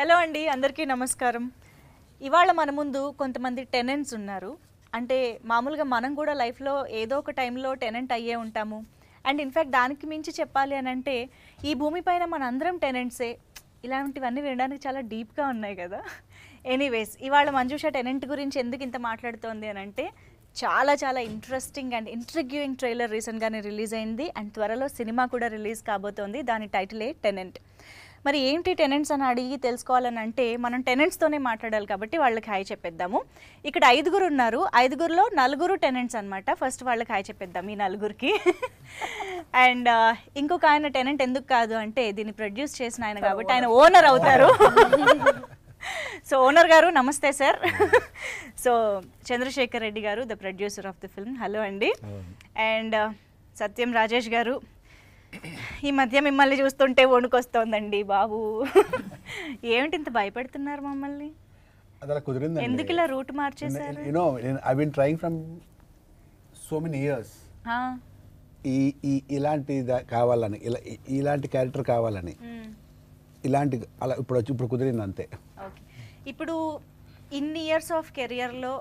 Hello అండి, అందరికీ నమస్కారం. ఇవాళ మన ముందు కొంతమంది టెనెంట్స్ ఉన్నారు. అంటే మామూలుగా మనం కూడా లైఫ్లో ఏదో ఒక టైంలో టెనెంట్ అయ్యే ఉంటాము. అండ్ ఇన్ఫ్యాక్ట్ దానికి మించి చెప్పాలి అని అంటే ఈ భూమిపైన మన అందరం టెనెంట్సే. ఇలాంటివన్నీ వినడానికి చాలా డీప్గా ఉన్నాయి కదా. ఎనీవేస్, ఇవాళ మంజుష టెనెంట్ గురించి ఎందుకు ఇంత మాట్లాడుతోంది అని అంటే చాలా చాలా ఇంట్రెస్టింగ్ అండ్ ఇంట్రిగ్యూయింగ్ ట్రైలర్ రీసెంట్గానే రిలీజ్ అయింది. అండ్ త్వరలో సినిమా కూడా రిలీజ్ కాబోతోంది. దాని టైటిలే టెనెంట్. మరి ఏంటి టెనెంట్స్ అని అడిగి తెలుసుకోవాలని అంటే మనం టెనెంట్స్తోనే మాట్లాడాలి కాబట్టి వాళ్ళకి హాయ్ చెప్పేద్దాము. ఇక్కడ 5 ఉన్నారు. 5లో 4 టెనెంట్స్ అనమాట. ఫస్ట్ వాళ్ళకి హాయ్ చెప్పేద్దాం ఈ 4కి. అండ్ ఇంకొక ఆయన టెనెంట్ ఎందుకు కాదు అంటే దీన్ని ప్రొడ్యూస్ చేసిన ఆయన కాబట్టి ఆయన ఓనర్ అవుతారు. సో ఓనర్ గారు నమస్తే సార్. సో చంద్రశేఖర్ రెడ్డి గారు, the producer of the film. Hello అండి. అండ్ సత్యం రాజేష్ గారు, ఈ మధ్య మిమ్మల్ని చూస్తుంటే వణుకొస్తోందండి బాబు. ఏమిటి ఇంత భయపెడుతున్నారు మమ్మల్ని? అదలా కుదిరింది. ఎందుకు ఇలా రూట్ మార్చేశారు? You know, I've been trying from so many years. ఇలాంటి కావాలని, ఇలాంటి క్యారెక్టర్ కావాలని, ఇలాంటి అలా ఇప్పుడు కుదిరింది అంతే. ఓకే, ఇప్పుడు ఇన్ని ఇయర్స్ ఆఫ్ కెరియర్లో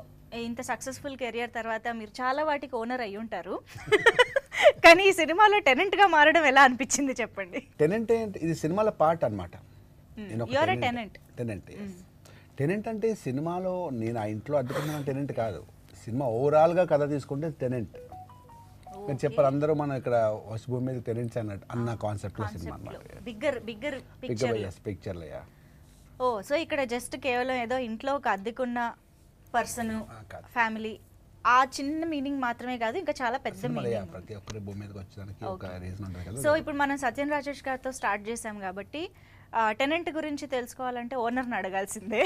ఇంత సక్సెస్ఫుల్ కెరియర్ తర్వాత మీరు చాలా వాటికి ఓనర్ అయ్యి ఉంటారు. కానీ ఈ సినిమాలో టెనెంట్గా మారడం ఎలా అనిపించింది చెప్పండి. టెనెంట్ ఇది సినిమాలో పార్ట్ అనమాట. టెనెంట్ అంటే సినిమాలో నేను ఆ ఇంట్లో అడ్డుకున్న టెనెంట్ కాదు. సినిమా ఓవరాల్గా కథ తీసుకుంటే టెనెంట్. నేను చెప్పారు అందరూ మనం ఇక్కడ భూమి మీద టెనెంట్స్ అన్నట్టు అన్న కాన్సెప్ట్లో సినిమా అనమాట. పిక్చర్లో. ఓ, సో ఇక్కడ జస్ట్ కేవలం ఏదో ఇంట్లో ఒక అద్దెకున్న పర్సన్, ఫ్యామిలీ, ఆ చిన్న మీనింగ్ మాత్రమే కాదు, ఇంకా చాలా పెద్ద మీనింగ్. ప్రతి ఒక్కరి భూమి మీదకి వచ్చడానికి ఒక రీజన్ ఉంటుంది కదా. సో ఇప్పుడు మనం సత్యం రాజేష్ గారితో స్టార్ట్ చేసాం కాబట్టి టెనెంట్ గురించి తెలుసుకోవాలంటే ఓనర్ని అడగాల్సిందే.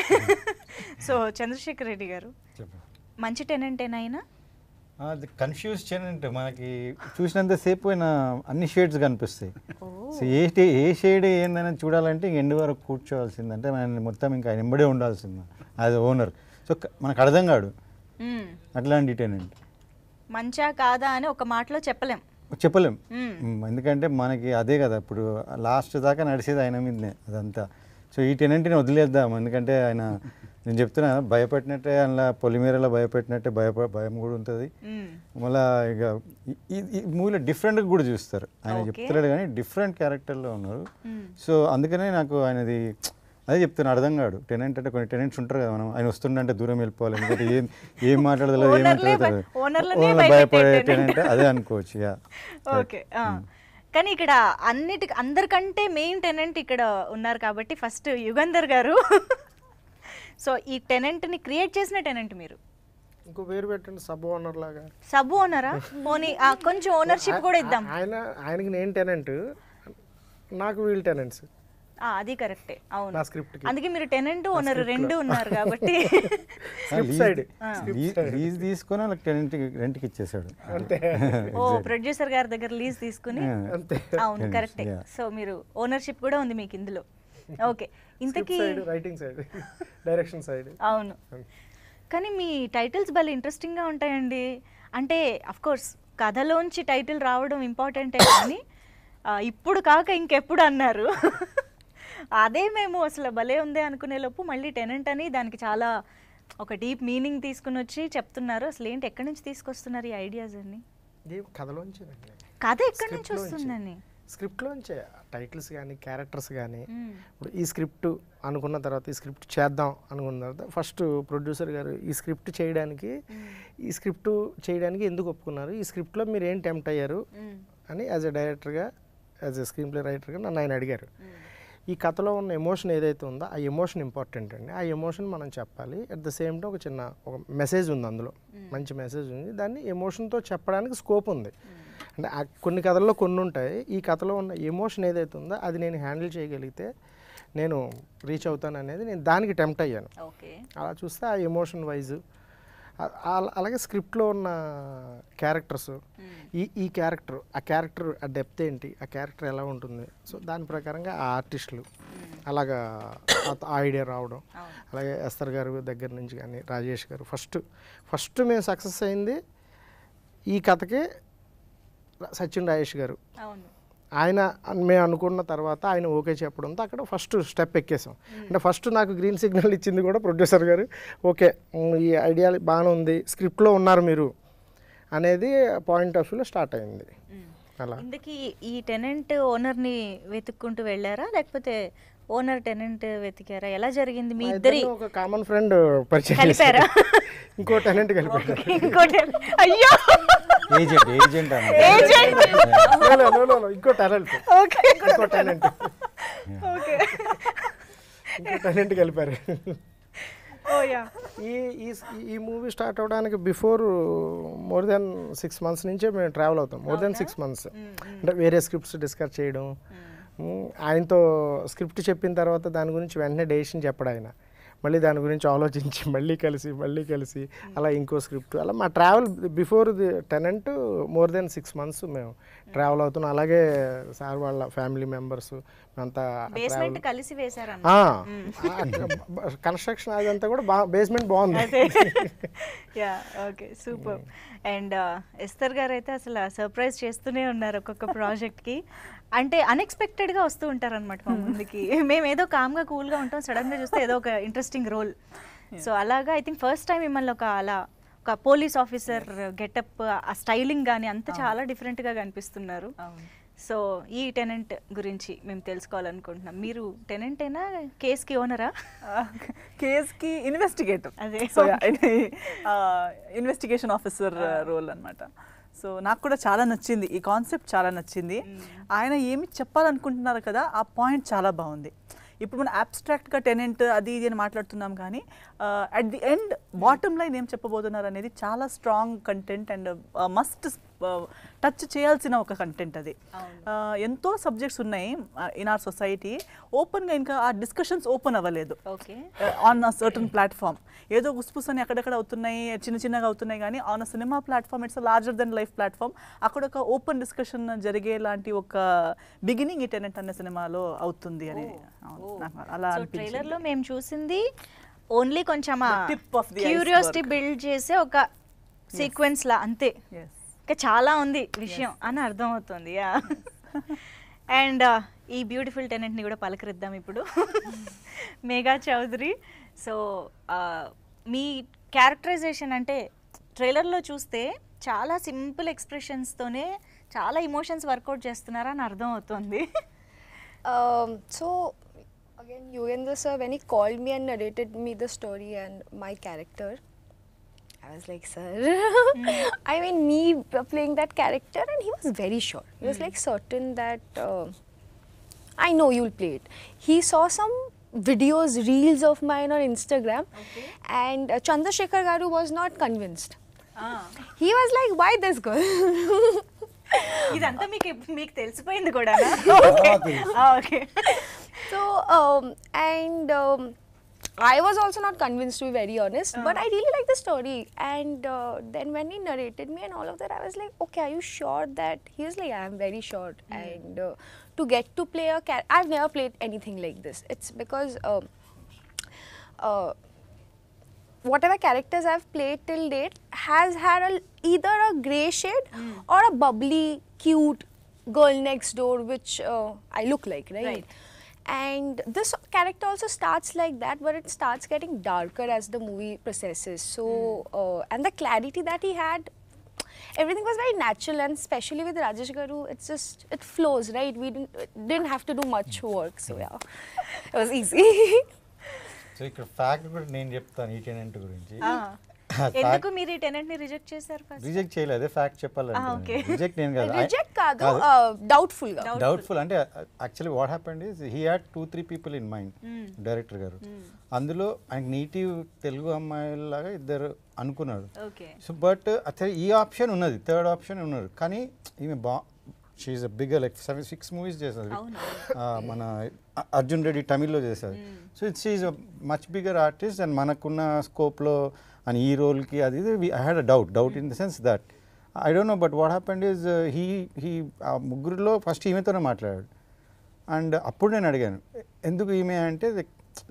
సో చంద్రశేఖర్ రెడ్డి గారు, మంచి టెనెంటేనా? అది కన్ఫ్యూజ్ టెనెంట్. మనకి చూసినంతసేపు ఆయన అన్ని షేడ్స్ కనిపిస్తాయి. సో ఏ షేడ్ ఏందని చూడాలంటే ఇంక ఎండు వరకు కూర్చోవాల్సిందంటే ఆయన మొత్తం ఇంకా ఆయన ఎంబడే ఉండాల్సింది యాజ్ ఓనర్. సో మనకు అర్థం కాడు అట్లాంటి టెనెంట్. మంచా కాదా అని ఒక మాటలో చెప్పలేం. ఎందుకంటే మనకి అదే కదా ఇప్పుడు లాస్ట్ దాకా నడిచేది ఆయన మీదనే అదంతా. సో ఈ టెనెంట్ని వదిలేద్దాం. ఎందుకంటే ఆయన, నేను చెప్తున్నా, భయపెట్టినట్టే అలా పొలిమేరలో భయపెట్టినట్టే భయం కూడా ఉంటుంది. మళ్ళీ ఇక ఈ మూవీలో డిఫరెంట్గా కూడా చూస్తారు. ఆయన చెప్తున్నాడు కానీ డిఫరెంట్ క్యారెక్టర్లో ఉన్నారు. సో అందుకనే నాకు ఆయనది అదే చెప్తున్నా, అర్థం కాడు. టెనెంట్ అంటే కొన్ని టెనెంట్స్ ఉంటారు కదా, మనం ఆయన వస్తుండే దూరం వెళ్ళిపోవాలి, ఎందుకంటే ఏం మాట్లాడదు, ఏం మాట్లాడతారు, భయపడే టెనెంట్ అదే అనుకోవచ్చు. ఓకే, కానీ ఇక్కడ అందరికంటే మెయిన్ టెనెంట్ ఇక్కడ ఉన్నారు కాబట్టి ఫస్ట్ యుగంధర్ గారు. సో ఈ టెనెంట్ని క్రియేట్ చేసిన టెనెంట్ మీరు. ఇంకో పేరు పెట్టండి, సబ్ ఓనర్ లాగా. సబ్ ఓనరా? పోనీ కొంచెం ఓనర్షిప్ కూడా ఇద్దాం. ఆయనకి నేను టెనెంట్, నాకు వీళ్ళు టెనెంట్స్. అది కరెక్టే, అవును. అందుకే మీరు టెనెంట్ ఓనర్ రెండు ఉన్నారు కాబట్టి. లీజ్ తీసుకొని వాళ్ళకి రెంట్కి ఇచ్చేసాడు. ఓ, ప్రొడ్యూసర్ గారి దగ్గర లీజ్ తీసుకుని. అవును, కరెక్టే. సో మీరు ఓనర్షిప్ కూడా ఉంది మీకు ఇందులో. ఓకే, ఇంతకీ రైటింగ్ సైడ్, డైరెక్షన్ సైడ్. అవును, కానీ మీ టైటిల్స్ భలే ఇంట్రెస్టింగ్గా ఉంటాయండి. అంటే అఫ్కోర్స్ కథలోంచి టైటిల్ రావడం ఇంపార్టెంటే, కానీ ఇప్పుడు కాక ఇంకెప్పుడు అన్నారు. అదే మేము అసలు భలే ఉంది అనుకునే లోపు మళ్ళీ టెనెంట్ అని దానికి చాలా ఒక డీప్ మీనింగ్ తీసుకుని వచ్చి చెప్తున్నారు. అసలు ఏంటి, ఎక్కడి నుంచి తీసుకొస్తున్నారు ఈ ఐడియాస్ అన్ని? కథలోంచి. కథ ఎక్కడి నుంచి వస్తుందని? స్క్రిప్ట్లోంచే టైటిల్స్ కానీ క్యారెక్టర్స్ కానీ. ఇప్పుడు ఈ స్క్రిప్ట్ అనుకున్న తర్వాత, ఈ స్క్రిప్ట్ చేద్దాం అనుకున్న తర్వాత ఫస్ట్ ప్రొడ్యూసర్ గారు ఈ స్క్రిప్ట్ చేయడానికి ఎందుకు ఒప్పుకున్నారు, ఈ స్క్రిప్ట్లో మీరు ఏం టెంప్ట్ అయ్యారు అని యాజ్ ఎ డైరెక్టర్గా, యాజ్ ఎ స్క్రీన్ ప్లే రైటర్గా నన్ను ఆయన అడిగారు. ఈ కథలో ఉన్న ఎమోషన్ ఏదైతే ఉందో ఆ ఎమోషన్ ఇంపార్టెంట్ అండి. ఆ ఎమోషన్ మనం చెప్పాలి. అట్ ద సేమ్ టైం ఒక మెసేజ్ ఉంది అందులో, మంచి మెసేజ్ ఉంది. దాన్ని ఎమోషన్తో చెప్పడానికి స్కోప్ ఉంది. అంటే కొన్ని కథల్లో కొన్ని ఉంటాయి. ఈ కథలో ఉన్న ఎమోషన్ ఏదైతే ఉందో అది నేను హ్యాండిల్ చేయగలిగితే నేను రీచ్ అవుతాను అనేది నేను దానికి టెంప్ట్ అయ్యాను. అలా చూస్తే ఆ ఎమోషన్ వైజ్, అలాగే స్క్రిప్ట్లో ఉన్న క్యారెక్టర్స్, ఈ క్యారెక్టర్, ఆ డెప్త్ ఏంటి, ఆ క్యారెక్టర్ ఎలా ఉంటుంది, సో దాని ప్రకారంగా ఆ ఆర్టిస్టులు అలాగా ఆ ఐడియా రావడం. అలాగే ఎస్తర్ గారి దగ్గర నుంచి కానీ రాజేష్ గారు ఫస్ట్ మేము సక్సెస్ అయింది ఈ కథకే సచిన్ రాజేష్ గారు. ఆయన మేము అనుకున్న తర్వాత ఆయన ఓకే చెప్పడంతో అక్కడ ఫస్ట్ స్టెప్ ఎక్కేసాం. అంటే ఫస్ట్ నాకు గ్రీన్ సిగ్నల్ ఇచ్చింది కూడా ప్రొడ్యూసర్ గారు. ఓకే, ఈ ఐడియా బాగానే ఉంది, స్క్రిప్ట్లో ఉన్నారు మీరు అనేది పాయింట్ ఆఫ్ వ్యూలో స్టార్ట్ అయింది. అలా ఇందుకి ఈ టెనెంట్ ఓనర్ని వెతుక్కుంటూ వెళ్ళారా, లేకపోతే ఓనర్ టెనెంట్ వెతికారా? ఎలా జరిగింది మీ ఇద్దరి? ఒక కామన్ ఫ్రెండ్ పరిచయం కలిపారా? ఇంకో టెనెంట్ కలిపారు. ఇంకోటి అయ్యో ఏజెంట్ ఏజెంట్ ఇంకో టాలెంట్ ఓకే ఇంకో టాలెంట్ ఓకే ఇంకో టాలెంట్ కలిపారు. ఓ యా. ఈ మూవీ స్టార్ట్ అవడానికి బిఫోర్ మోర్ దెన్ 6 months నుంచే మేము ట్రావెల్ అవుతాం. మోర్ దెన్ 6 months అంటే వేరే స్క్రిప్ట్స్ డిస్కస్ చేయడం, ఆయనతో స్క్రిప్ట్ చెప్పిన తర్వాత దాని గురించి వెంటనే డెసిషన్ చెప్పడం, ఆయన మళ్ళీ దాని గురించి ఆలోచించి మళ్ళీ కలిసి అలా ఇంకో స్క్రిప్ట్, అలా మా travel before the tenant more than 6 months మేము ట్రావెల్ అవుతున్నాం. అలాగే సార్ వాళ్ళ ఫ్యామిలీ మెంబర్స్ అంతా బేస్మెంట్ కలిసి వేశారు. కన్స్ట్రక్షన్ అదంతా కూడా బేస్మెంట్ బాగుంది. Yeah okay super. And Esther గారు అయితే అసలు సర్ప్రైజ్ చేస్తూనే ఉన్నారు ఒక్కొక్క ప్రాజెక్ట్కి. అంటే అన్ఎక్స్పెక్టెడ్గా వస్తూ ఉంటారు అనమాట మా ముందుకి. మేము ఏదో కామ్గా కూల్గా ఉంటాం, సడన్గా చూస్తే ఏదో ఒక ఇంట్రెస్టింగ్ రోల్. సో అలాగా ఐ థింక్ ఫస్ట్ టైం మిమ్మల్ని ఒక పోలీస్ ఆఫీసర్ గెటప్, ఆ స్టైలింగ్ కానీ అంతా చాలా డిఫరెంట్గా కనిపిస్తున్నారు. సో ఈ టెనెంట్ గురించి మేము తెలుసుకోవాలనుకుంటున్నాం. మీరు టెనెంటేనా, కేస్కి ఓనరా? కేస్కి ఇన్వెస్టిగేటర్, అదే. సో ఇన్వెస్టిగేషన్ ఆఫీసర్ రోల్ అనమాట. సో నాకు కూడా చాలా నచ్చింది, ఈ కాన్సెప్ట్ చాలా నచ్చింది. ఆయన ఏమి చెప్పాలనుకుంటున్నారు కదా, ఆ పాయింట్ చాలా బాగుంది. ఇప్పుడు మనం అబ్స్ట్రాక్ట్గా టెనెంట్ అది ఇది అని మాట్లాడుతున్నాం, కానీ at the end bottom line ఏం చెప్పబోతున్నారు అనేది చాలా strong content and must touch చేయాల్సిన ఒక కంటెంట్ అది. ఎంతో సబ్జెక్ట్స్ ఉన్నాయి ఇన్ ఆర్ సొసైటీ, ఓపెన్గా ఇంకా ఆ డిస్కషన్స్ ఓపెన్ అవ్వలేదు ఆన్ అ సర్టన్ ప్లాట్ఫామ్. ఏదో గుస్పుస్ అని అక్కడక్కడ అవుతున్నాయి, చిన్నగా అవుతున్నాయి, కానీ on a cinema platform it's larger than life platform. అక్కడ ఒక ఓపెన్ డిస్కషన్ జరిగేలాంటి ఒక బిగినింగ్ ఈ టెనెంట్ అనే సినిమాలో అవుతుంది అని అలా ట్రైలర్ లో మేము చూసింది ఓన్లీ కొంచెం tip of the curiosity build చేసే ఒక సీక్వెన్స్ లా అంతే, ఇంకా చాలా ఉంది విషయం అని అర్థం అవుతుంది. అండ్ ఈ బ్యూటిఫుల్ టెనెంట్ని కూడా పలకరిద్దాం ఇప్పుడు. మేఘా చౌదరి. సో మీ క్యారెక్టరైజేషన్ అంటే ట్రైలర్లో చూస్తే చాలా సింపుల్ ఎక్స్ప్రెషన్స్తోనే చాలా ఇమోషన్స్ వర్కౌట్ చేస్తున్నారా అని అర్థం అవుతుంది. So again, Yugandhar sir, when he called me and narrated me the story and my character, I was like, sir, I mean, me playing that character, and he was very sure. He was like certain that I know you'll play it. He saw some videos, reels of mine on Instagram, and Chandrasekhar Garu was not convinced. He was like, why this girl? ఇదంతా మీకు తెలిసిపోయింది కూడా. Okay. So I was also not convinced, to be very honest, but I really liked the story. And then when he narrated me and all of that, I was like, okay, are you sure that? He was like, I am very sure. And to get to play a character, I've never played anything like this. It's because whatever characters I've played till date has had either a grey shade or a bubbly, cute girl next door, which I look like, right? And this character also starts like that, but it starts getting darker as the movie processes. So, and the clarity that he had, everything was very natural, and especially with Rajesh Garu, it's just, it flows, right? We didn't have to do much work, so yeah, it was easy. So ఇక్కడ fact కూడా నేను చెప్తాను ఈ tenant గురించి. ఎందుకు మీరు ఈ tenant ని రిజెక్ట్ చేశారు? రిజెక్ట్ చేయలేదు, అదే ఫ్యాక్ట్ చెప్పాలంటే. రిజెక్ట్ నేను కాదు, Reject కాదు, doubtful గా. డౌట్ఫుల్ అంటే actually what happened is he had 2-3 people in mind, director గారు. అందులో ఆయనకి నేటివ్ తెలుగు అమ్మాయిలాగా ఇద్దరు అనుకున్నారు. సో బట్ అసలు ఈ ఆప్షన్ ఉన్నది, థర్డ్ ఆప్షన్ ఉన్నారు, కానీ ఈమె she's a bigger like 7-6 movies చేస్తుంది. మన అర్జున్ రెడ్డి తమిళ్లో చేస్తుంది. So it's is a much bigger artist, and మనకున్న స్కోప్లో అని ఈ రోల్కి అది I had a doubt in the sense that I don't know, but what happened is he ఆ ముగ్గురిలో ఫస్ట్ ఈమెతోనే మాట్లాడాడు. అండ్ అప్పుడు నేను అడిగాను ఎందుకు ఈమె అంటే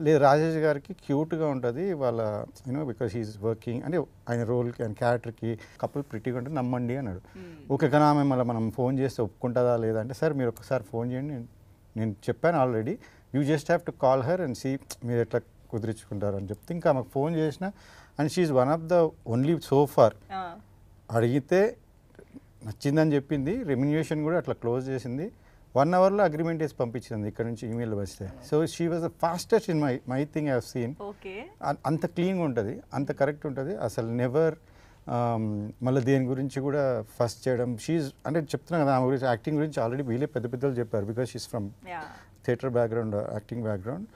లేదు రాజేష్ గారికి క్యూట్గా ఉంటుంది వాళ్ళ యూనో బికాస్ హీఈస్ వర్కింగ్ అంటే ఆయన రోల్కి ఆయన క్యారెక్టర్కి కపుల్ ప్రిటీగా ఉంటే నమ్మండి అన్నాడు. ఓకే కానీ ఆమె మళ్ళీ మనం ఫోన్ చేస్తే ఒప్పుకుంటుందా లేదా అంటే సార్ మీరు ఒకసారి ఫోన్ చేయండి, నేను చెప్పాను already, you just have to call her and see మీరు ఎట్లా కుదిరించుకుంటారు అని చెప్తే ఇంకా ఆమెకు ఫోన్ చేసిన and she's one of the only so far అడిగితే నచ్చిందని చెప్పింది, రెమ్యునేషన్ కూడా అట్లా క్లోజ్ చేసింది, 1 hourలో అగ్రిమెంట్ వేసి పంపించింది ఇక్కడ నుంచి ఈమెయిల్ వస్తే. So she was the fastest in my thing I have seen. అంత క్లీన్గా ఉంటుంది, అంత కరెక్ట్ ఉంటుంది, అసలు నెవర్ మళ్ళీ దేని గురించి కూడా ఫస్ట్ చేయడం. షీఈ్ అంటే చెప్తున్నా కదా ఆమె గురించి యాక్టింగ్ గురించి ఆల్రెడీ వీళ్ళే పెద్ద పెద్దలు చెప్పారు because she's from theatre background, acting background.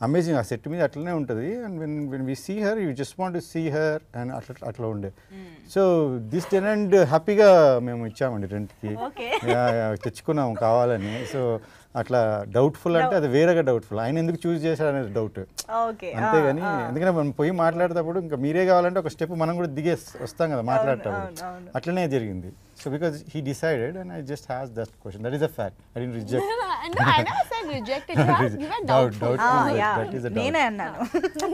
Amazing ఆ సెట్ మీద అట్లనే ఉంటుంది. And when we see her you just want to see her and అట్లా ఉండే. సో దిస్ టెనెంట్ హ్యాపీగా మేము ఇచ్చామండి రెంట్కి, తెచ్చుకున్నాము కావాలని. సో అట్లా డౌట్ఫుల్ అంటే అది వేరేగా డౌట్ఫుల్, ఆయన ఎందుకు చూస్ చేశారు అనేది డౌట్ అంతేగాని, ఎందుకంటే మనం పోయి మాట్లాడేటప్పుడు ఇంకా మీరే కావాలంటే ఒక స్టెప్ మనం కూడా దిగే వస్తాం కదా మాట్లాడేటప్పుడు, అట్లనే జరిగింది. So because he decided and I just has that question, that is a fact. I didn't reject. No, I never said rejected. You were doubtful. That is a doubt. నేనే అన్నాను.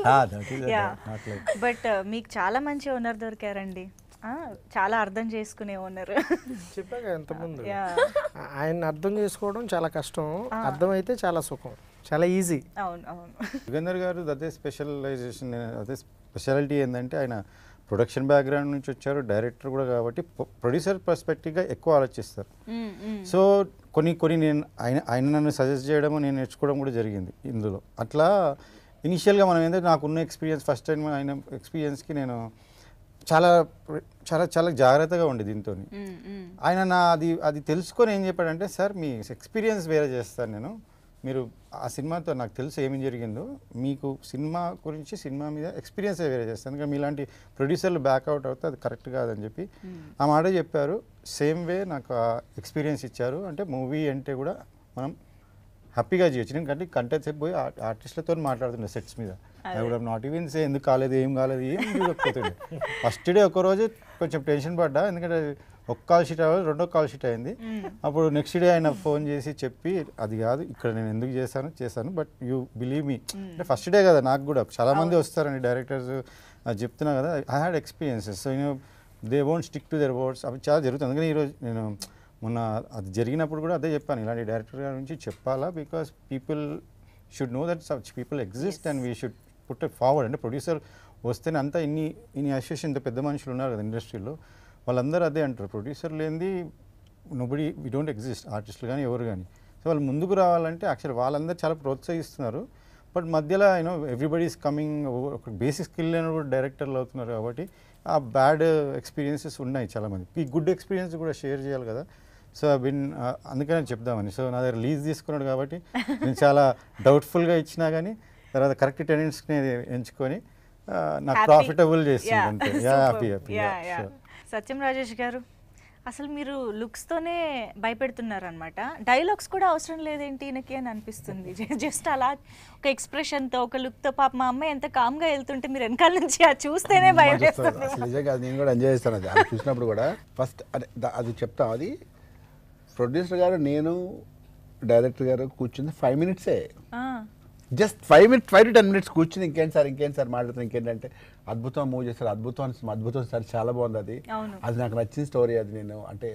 That is a doubt, not like. But మీకు చాలా మంచి owner దొరికారండి, చాలా అర్థం చేసుకునే owner. చెప్పాక ఎంతమంది ఆయన అర్థం చేసుకోవడం చాలా కష్టం, అర్థమైతే చాలా సుఖం, చాలా ఈజీ. అవును అవును. యుగంధర్ గారు అదే స్పెషలైజేషన్, అదే స్పెషాలిటీ ఏంటంటే ఆయన ప్రొడక్షన్ బ్యాక్గ్రౌండ్ నుంచి వచ్చారు, డైరెక్టర్ కూడా కాబట్టి ప్రొడ్యూసర్ పర్స్పెక్టివ్గా ఎక్కువ ఆలోచిస్తారు. సో కొన్ని నేను ఆయన నన్ను సజెస్ట్ చేయడము నేను నేర్చుకోవడం కూడా జరిగింది ఇందులో. అట్లా ఇనిషియల్గా మనం ఏంటంటే నాకున్న ఎక్స్పీరియన్స్, ఫస్ట్ టైం ఆయన ఎక్స్పీరియన్స్కి నేను చాలా చాలా చాలా జాగ్రత్తగా ఉండే దీంతో. ఆయన అది తెలుసుకొని ఏం చెప్పాడంటే, సార్ మీ ఎక్స్పీరియన్స్ వేరే చేస్తాను నేను, మీరు ఆ సినిమాతో నాకు తెలుసు ఏమి జరిగిందో, మీకు సినిమా గురించి సినిమా మీద ఎక్స్పీరియన్స్ వేరే చేస్తాను, ఎందుకంటే మీలాంటి ప్రొడ్యూసర్లు బ్యాక్అవుట్ అవుతే అది కరెక్ట్ కాదని చెప్పి ఆ మాట చెప్పారు. సేమ్ వే నాకు ఆ ఎక్స్పీరియన్స్ ఇచ్చారు. అంటే మూవీ అంటే కూడా మనం హ్యాపీగా చేయొచ్చు. నేను కంటే గంట సేపు పోయి ఆర్టిస్టులతో మాట్లాడుతుండే సెట్స్ మీద. I would have not even say ఎందుకు కాలేదు ఏం చూడకపోతుండే. ఫస్ట్ డే ఒకరోజు కొంచెం టెన్షన్ పడ్డా, ఎందుకంటే ఒక కాల్ షీట్ అవ్వాలి, 2వ కాల్ షీట్ అయింది. అప్పుడు నెక్స్ట్ డే ఆయన ఫోన్ చేసి చెప్పి, అది కాదు ఇక్కడ నేను ఎందుకు చేశాను బట్ యూ బిలీవ్ మీ అంటే ఫస్ట్ డే కదా, నాకు కూడా చాలామంది వస్తారండి డైరెక్టర్స్, చెప్తున్నా కదా I had experiences. So you know they won't stick to their words, అవి చాలా జరుగుతుంది. అందుకని ఈరోజు నేను మొన్న అది జరిగినప్పుడు కూడా అదే చెప్పాను, ఇలాంటి డైరెక్టర్ గారి నుంచి చెప్పాలా, because people should know that such people exist and we should put it forward. అంటే ప్రొడ్యూసర్ వస్తేనే అంతా ఇన్ని అసోసియేషన్, ఇంత పెద్ద మనుషులు ఉన్నారు కదా ఇండస్ట్రీలో, వాళ్ళందరూ అదే అంటారు, ప్రొడ్యూసర్ లేనిది నోబడి వీ డోంట్ ఎగ్జిస్ట్, ఆర్టిస్టులు కానీ ఎవరు కానీ. సో వాళ్ళు ముందుకు రావాలంటే యాక్చువల్లీ వాళ్ళందరూ చాలా ప్రోత్సహిస్తున్నారు. బట్ మధ్యలో యూనో ఎవ్రీబడి ఈస్ కమింగ్, ఒక బేసిక్ స్కిల్ లేని కూడా డైరెక్టర్లు అవుతున్నారు కాబట్టి ఆ బ్యాడ్ ఎక్స్పీరియన్సెస్ ఉన్నాయి చాలామంది. ఈ గుడ్ ఎక్స్పీరియన్స్ కూడా షేర్ చేయాలి కదా. సో అందుకనే చెప్దామని. సో నా దగ్గర లీజ్ తీసుకున్నాడు కాబట్టి నేను చాలా డౌట్ఫుల్గా ఇచ్చినా కానీ తర్వాత కరెక్ట్ టెనెంట్స్ని ఎంచుకొని నాకు ప్రాఫిటబుల్ చేస్తుంది అంతే. హ్యాపీ. సత్యం రాజేష్ గారు, అసలు మీరు లుక్స్తోనే భయపెడుతున్నారు అనమాట. డైలాగ్స్ కూడా అవసరం లేదేంటి ఈయనకి అని అనిపిస్తుంది. జస్ట్ అలా ఒక ఎక్స్ప్రెషన్తో, ఒక లుక్తో. పాప మా అమ్మాయి ఎంత కామ్గా వెళ్తుంటే మీరు వెనకాల నుంచి అది చూస్తేనే భయం వేస్తుంది. నిజంగా నేను కూడా ఎంజాయ్ చేస్తాను అది చూసినప్పుడు కూడా. ఫస్ట్ అది చెప్తాం, అది ప్రొడ్యూసర్ గారు నేను డైరెక్టర్ గారు కూర్చుంది 5 minutes, జస్ట్ 5 to 10 minutes కూర్చుని ఇంకేంటి సార్ మాట్లాడుతాను. ఇంకేంటంటే అద్భుతం మూవ్ చేస్తారు, అద్భుతం సార్ చాలా బాగుంది, అది నాకు నచ్చిన స్టోరీ, అది నేను అంటే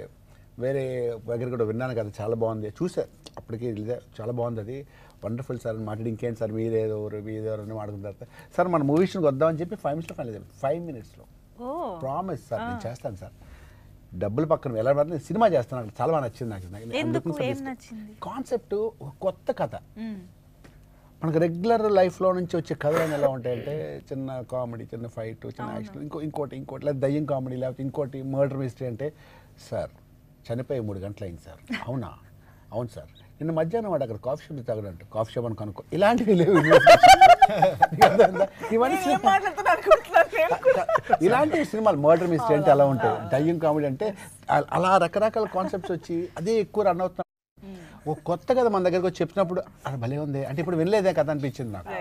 వేరే దగ్గర కూడా విన్నాను కదా, చాలా బాగుంది, చూసా అప్పటికి చాలా బాగుంది, అది వండర్ఫుల్ సార్ అని మాట్లాడి ఇంకేంటి సార్ మీరెవరు మాట్లాడుకున్న తర్వాత సార్ మన మూవీస్కి వద్దామని చెప్పి 5 minutes ఫైనల్ చేయాలి. 5 minutes ప్రామిస్ సార్ నేను చేస్తాను సార్, డబ్బులు పక్కన ఎలా పడితే నేను సినిమా చేస్తాను. నాకు చాలా బాగా నచ్చింది. నాకు కాన్సెప్ట్ ఒక కొత్త కథ. మనకు రెగ్యులర్ లైఫ్లో నుంచి వచ్చే కథలు ఎలా ఉంటాయంటే చిన్న కామెడీ, చిన్న ఫైట్, చిన్న యాక్షన్, ఇంకోటి లేదా దయ్యం కామెడీ, లేకపోతే ఇంకోటి మర్డర్ మిస్టరీ. అంటే సార్ చనిపోయి 3 గంటలు అయింది సార్. అవును సార్, నిన్న మధ్యాహ్నం వాడు అక్కడ కాఫీ షాప్ తాగడంట, కాఫీ షాప్ అని కనుక్కో, ఇలాంటివి లేవు. ఇలాంటి సినిమాలు మర్డర్ మిస్టరీ అంటే అలా ఉంటాయి, దయ్యం కామెడీ అంటే అలా రకరకాల కాన్సెప్ట్స్ వచ్చి అదే ఎక్కువ రన్ అవుతున్నాం. ఒక కొత్త కథ మన దగ్గరకు వచ్చి చెప్పినప్పుడు అది భలే ఉంది అంటే ఇప్పుడు వినలేదే కథ అనిపించింది నాకు.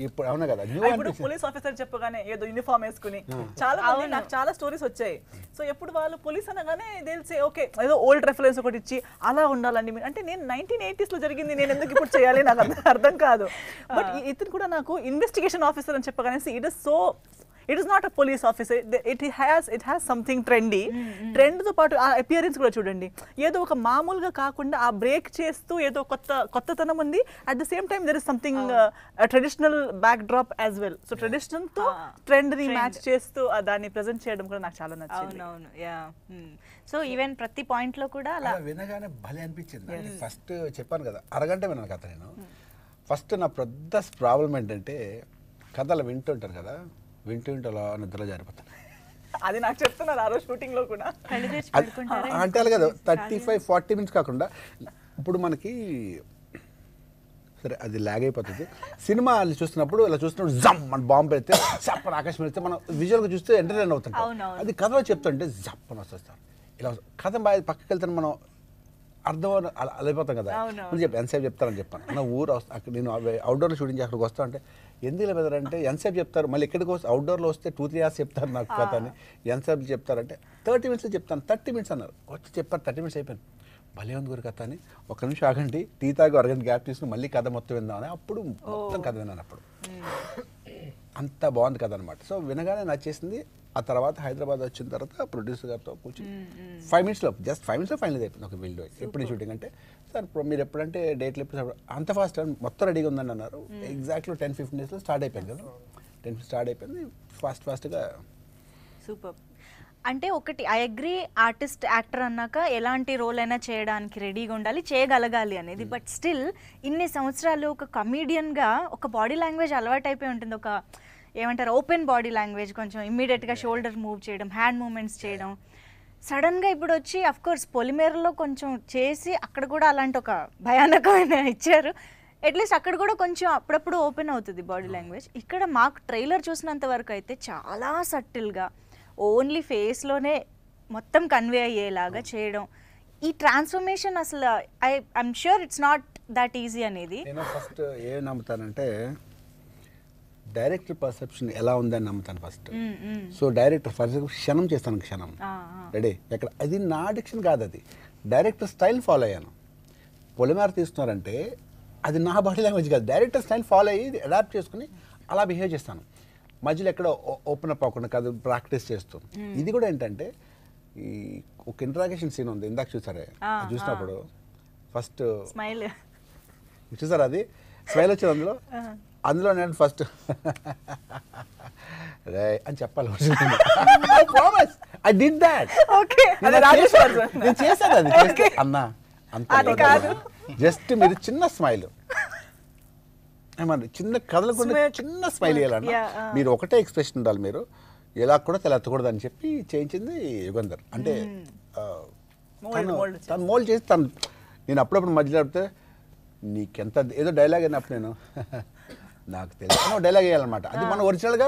ఇప్పుడు అవునా కదా న్యూ ఇప్పుడు అనిపించింది. పోలీస్ ఆఫీసర్ చెప్పగానే ఏదో యూనిఫామ్ వేసుకుని చాలా మంది నాకు చాలా స్టోరీస్ వచ్చాయి. సో ఎప్పుడు వాళ్ళు పోలీస్ అనగానే తెలిసే ఓకే ఏదో ఓల్డ్ రెఫరెన్స్ ఒకటి ఇచ్చి అలా ఉండాలండి అంటే నేను 1980s లో జరిగింది నేను ఎందుకు ఇప్పుడు చేయాలి నాకు అర్థం కాదు. బట్ ఇతను కూడా నాకు ఇన్వెస్టిగేషన్ ఆఫీసర్ అని చెప్పగానే it is not a police officer, it has something trendy. ట్రెండ్తో పాటు ఆ అపియరెన్స్ కూడా చూడండి, ఏదో ఒక మామూలుగా కాకుండా ఆ బ్రేక్ చేస్తూ ఏదో కొత్తతనం ఉంది. At the same time there is something traditional backdrop as well. So ట్రెడిషనల్తో ట్రెండ్ని మ్యాచ్ చేస్తూ దాన్ని ప్రజెంట్ చేయడం కూడా నాకు చాలా నచ్చింది. అవునవును యా. సో ఈవెన్ ప్రతి పాయింట్లో కూడా అలా అలా వినగానే భలే అనిపించింది. ఫస్ట్ చెప్పాను కదా అరగంట విన్నాను కథ నేను. ఫస్ట్ నా పెద్ద ప్రాబ్లం ఏంటంటే కథలు వింటుంటాను కదా, వింటూ అలా నిద్రలో జారిపోతాను. అది నాకు చెప్తున్నారు ఆ రోజు షూటింగ్ లో కూడా. అంటే అలా కదా 35-40 మినిట్స్ కాకుండా ఇప్పుడు మనకి సరే అది లాగ్ అయిపోతుంది. సినిమా చూస్తున్నప్పుడు ఇలా చూస్తున్నప్పుడు జమ్ మన బాంబు పెడితే జప్పని ఆకాశం పెడితే మనం విజువల్గా చూస్తే ఎంటర్టైన్ అవుతుంటాం. అది కథలో చెప్తుంటే జప్పని వస్తుంది. ఇలా కథ బాగా పక్కకి వెళ్తాను మనం అర్థం అలా అయిపోతాం కదా. ఎంతసేపు చెప్తారని చెప్పాను నా ఊరు అక్కడ నేను అవుట్డోర్లో షూటింగ్ చేసి అక్కడికి వస్తా అంటే ఎందుకు ఇలా పెడతారంటే ఎంతసేపు చెప్తారు, మళ్ళీ ఎక్కడికి వస్తే అవుట్డోర్లో వస్తే 2-3 hours చెప్తారు నాకు కథ అని. ఎంతసేపు చెప్తారంటే 30 minutes చెప్తాను. 30 minutes అన్నారు, వచ్చి చెప్పారు 30 minutes అయిపోయింది. భలే ఉంది గురి కథ అని ఒక నిమిషం ఆగండి టీ తాగి అరగంట గ్యాప్ తీసుకుని మళ్ళీ కథ మొత్తం విందామని అప్పుడు మొత్తం కథ విన్నాను. అప్పుడు అంత బాగుంది కథ అనమాట. సో వినగానే నచ్చేసింది. ఆ తర్వాత హైదరాబాద్ వచ్చిన తర్వాత ప్రొడ్యూసర్ గారితో కూర్చొని 5 minutes జస్ట్ 5 minutes ఫైనల్ అయిపోయింది ఒక వీడియో. ఎప్పుడు షూటింగ్ అంటే సార్ మీరు ఎప్పుడంటే డేట్లు ఎప్పుడు అంత ఫాస్ట్ మొత్తం రెడీగా ఉందని అన్నారు. ఎగ్జాక్ట్లీ 10-15 daysలో స్టార్ట్ అయిపోయింది కదా. 10 స్టార్ట్ అయిపోయింది ఫాస్ట్గా. సూపర్. అంటే ఒకటి ఐ అగ్రీ, ఆర్టిస్ట్ యాక్టర్ అన్నాక ఎలాంటి రోల్ అయినా చేయడానికి రెడీగా ఉండాలి, చేయగలగాలి అనేది. బట్ స్టిల్ ఇన్ని సంవత్సరాలు ఒక కమీడియన్గా ఒక బాడీ లాంగ్వేజ్ అలవాటు అయిపోయి ఉంటుంది. ఒక ఏమంటారు ఓపెన్ బాడీ లాంగ్వేజ్, కొంచెం ఇమ్మీడియట్గా షోల్డర్ మూవ్ చేయడం, హ్యాండ్ మూమెంట్స్ చేయడం. సడన్గా ఇప్పుడు వచ్చి అఫ్కోర్స్ పొలిమేరలో కొంచెం చేసి అక్కడ కూడా అలాంటి ఒక భయానకమైన ఇచ్చారు. అట్లీస్ట్ అక్కడ కూడా కొంచెం అప్పుడప్పుడు ఓపెన్ అవుతుంది బాడీ లాంగ్వేజ్. ఇక్కడ మాకు ట్రైలర్ చూసినంత వరకు అయితే చాలా సటిల్గా ఓన్లీ ఫేస్లోనే మొత్తం కన్వే అయ్యేలాగా చేయడం. ఈ ట్రాన్స్ఫర్మేషన్ అసలు I'm sure it's not that easy అనేది. నేను ఫస్ట్ ఏం నమ్ముతానంటే డైరెక్టర్ పర్సెప్షన్ ఎలా ఉందని నమ్ముతాను ఫస్ట్. సో డైరెక్టర్ ఫస్ట్ క్షణం చేస్తాను, క్షణం రెడీ ఎక్కడ అది నా డిక్షన్ కాదు, అది డైరెక్టర్ స్టైల్ ఫాలో అయ్యాను. పొలిమేర తీస్తున్నారంటే అది నా బాడీ లాంగ్వేజ్ కాదు, డైరెక్టర్ స్టైల్ ఫాలో అయ్యి అడాప్ట్ చేసుకుని అలా బిహేవ్ చేస్తాను. మధ్యలో ఎక్కడ ఓపెన్ అప్ అవ్వకుండా కాదు, ప్రాక్టీస్ చేస్తూ. ఇది కూడా ఏంటంటే ఈ ఒక ఇంట్రాగేషన్ సీన్ ఉంది ఇందాక చూసారే, చూసినప్పుడు ఫస్ట్ స్మైల్ చూసారా, అది స్మైల్ వచ్చింది అందులో నేను ఫస్ట్ రే అని చెప్పాలి. I did that. నేను చేశాను అది అన్నా అంత కాదు, జస్ట్ మీరు చిన్న స్మైల్ ఏమన్నా చిన్న కదలకుండా చిన్న స్మైల్ వేయాలన్నా, మీరు ఒకటే ఎక్స్ప్రెషన్ ఉండాలి, మీరు ఎలా కూడా తెలెత్తకూడదు అని చెప్పి చేయించింది యుగంధర్. అంటే తను మోల్డ్ చేసి తను నేను అప్పుడప్పుడు మధ్యలో చెప్తే నీకెంత ఏదో డైలాగ్ అయినప్పుడు నేను నాకు తెలిసిన డైలాగ్ వేయాలన్నమాట. అది మనం ఒరిజినల్గా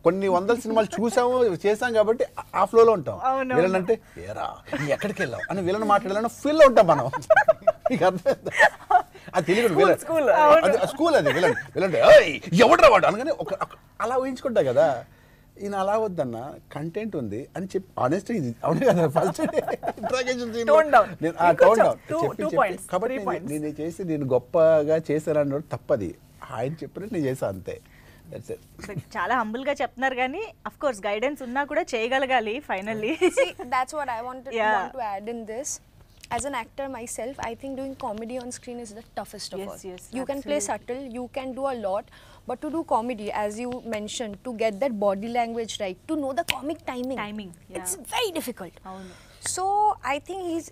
కొన్ని వందల సినిమాలు చూసాము చేసాం కాబట్టి ఆ ఫ్లోలో ఉంటాం. విలన్ అంటే ఏరా ఎక్కడికి వెళ్ళావు అని విలన్ మాట్లాడాలని ఫీల్లో ఉంటాం మనం. అది తెలియదు విలన్ స్కూల్, అది విలన్ విలన్ ఎవడరా వాడు అనగానే ఒక అలా ఊహించుకుంటా కదా. ఈయన అలా వద్దన్న కంటెంట్ ఉంది అని చెప్పి ఆనెస్ట్ ఇది అవును కదా ఫస్ట్ ఇంట్రాగేషన్ టోన్ డౌన్ కాబట్టి నేను చేసి నేను గొప్పగా చేశాను అన్నాడు తప్పది, ఆయన చెప్పినట్టు నేను చేశాను అంతే. చాలా హంబుల్ గా చెప్తున్నారు కానీ అఫ్ కోర్స్ గైడెన్స్ ఉన్నా కూడా చేయగలగాలి finally. That's what I want to add in this. As an actor myself, I think doing comedy on screen is the toughest of all. You can play subtle, you can do a lot, but to do comedy, as you mentioned, to get that body language right, to know the comic timing, it's very difficult. So I think he's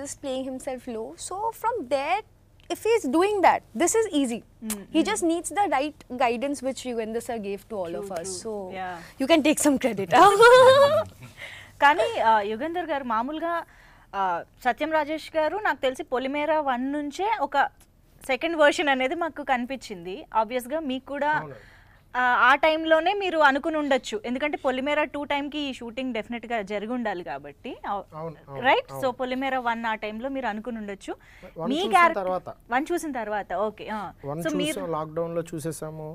just playing himself low. So from there, if he's doing that, this is easy. He just needs the right guidance which Yugandhar sir gave to all of us. So you can take some credit. కానీ యుగంధర్ గారు మామూలుగా సత్యం రాజేష్ గారు నాకు తెలిసి పొలిమేర 1 నుంచే ఒక second version అనేది మాకు కనిపించింది. ఆబ్వియస్గా మీకు కూడా ఆ టైంలోనే మీరు అనుకుని ఉండొచ్చు, ఎందుకంటే పొలిమేర 2 టైంకి ఈ షూటింగ్ డెఫినెట్గా జరిగి ఉండాలి కాబట్టి, రైట్? సో పొలిమేర 1 ఆ టైంలో మీరు అనుకుని ఉండొచ్చు. మీ క్యారెక్టర్ 1 చూసిన తర్వాత ఓకే. సో మీరు లాక్డౌన్లో చూసేసాము.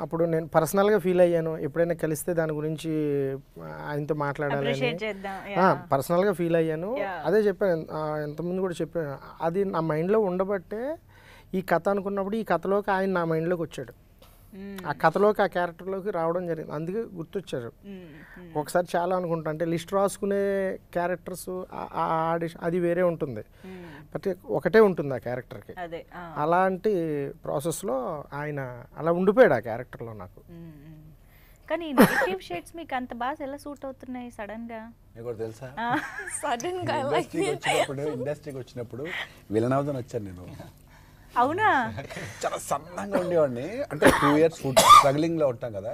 అప్పుడు నేను పర్సనల్గా ఫీల్ అయ్యాను, ఎప్పుడైనా కలిస్తే దాని గురించి ఆయనతో మాట్లాడాలని పర్సనల్గా ఫీల్ అయ్యాను. అదే చెప్పాను, ఎంతమంది కూడా చెప్పాను, అది నా మైండ్లో ఉండబట్టే ఈ కథ అనుకున్నప్పుడు ఈ కథలోకి ఆయన నా మైండ్లోకి వచ్చాడు, ఆ కథలోకి ఆ క్యారెక్టర్లోకి రావడం జరిగింది, అందుకే గుర్తొచ్చారు. ఒకసారి చాలా అనుకుంటా, అంటే లిస్ట్ రాసుకునే క్యారెక్టర్స్ ఆడిషన్ అది వేరే ఉంటుంది, ప్రతి ఒకటే ఉంటుంది ఆ క్యారెక్టర్కి. అలాంటి ప్రాసెస్లో ఆయన అలా ఉండిపోయాడు ఆ క్యారెక్టర్లో నాకు. కానీ నెగటివ్ షేడ్స్ మీకు అంత బాగా ఎలా సూట్ అవుతున్నాయి సడన్ గా? మీకు తెలుసా, సడన్ గా ఇండస్ట్రీకి వచ్చినప్పుడు విలన్ అవుతాను వచ్చాను నేను. అవునా? చాలా సన్నంగా ఉండేవాడిని, అంటే 2 years ఫుడ్ స్ట్రగ్లింగ్లో ఉంటాం కదా,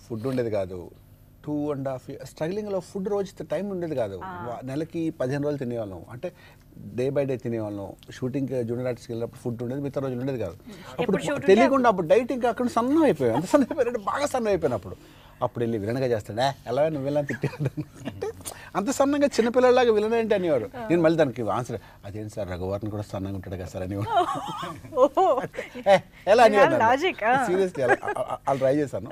ఫుడ్ ఉండేది కాదు. 2.5 years స్ట్రగ్లింగ్లో ఫుడ్ రోజు టైం ఉండేది కాదు, నెలకి 15 రోజులు తినేవాళ్ళం, అంటే డే బై డే తినేవాళ్ళం. షూటింగ్ జూనియర్ ఆర్టిస్ట్కి వెళ్ళినప్పుడు ఫుడ్ ఉండేది, మిగతా రోజులు ఉండేది కాదు. అప్పుడు తెలియకుండా అప్పుడు డైట్ ఇంకా అక్కడ సన్నం అయిపోయాయి, అంత సన్నం అయిపోయాడు, బాగా సన్నం అయిపోయినప్పుడు. అప్పుడు వెళ్ళి విలన్గా చేస్తాడా, ఎలా నువ్వు విలన్ తిట్టాడు అంటే అంత సన్నంగా చిన్నపిల్లలాగా విలన్ ఏంటి అనేవారు. నేను మళ్ళీ దానికి ఆన్సర్, అదేంటి సార్ రఘువర్ని కూడా సన్నంగా ఉంటాడు కదా సార్ అనేవారు. ఎలా అనేవారు సీరియస్లీ, అలా ట్రై చేశాను.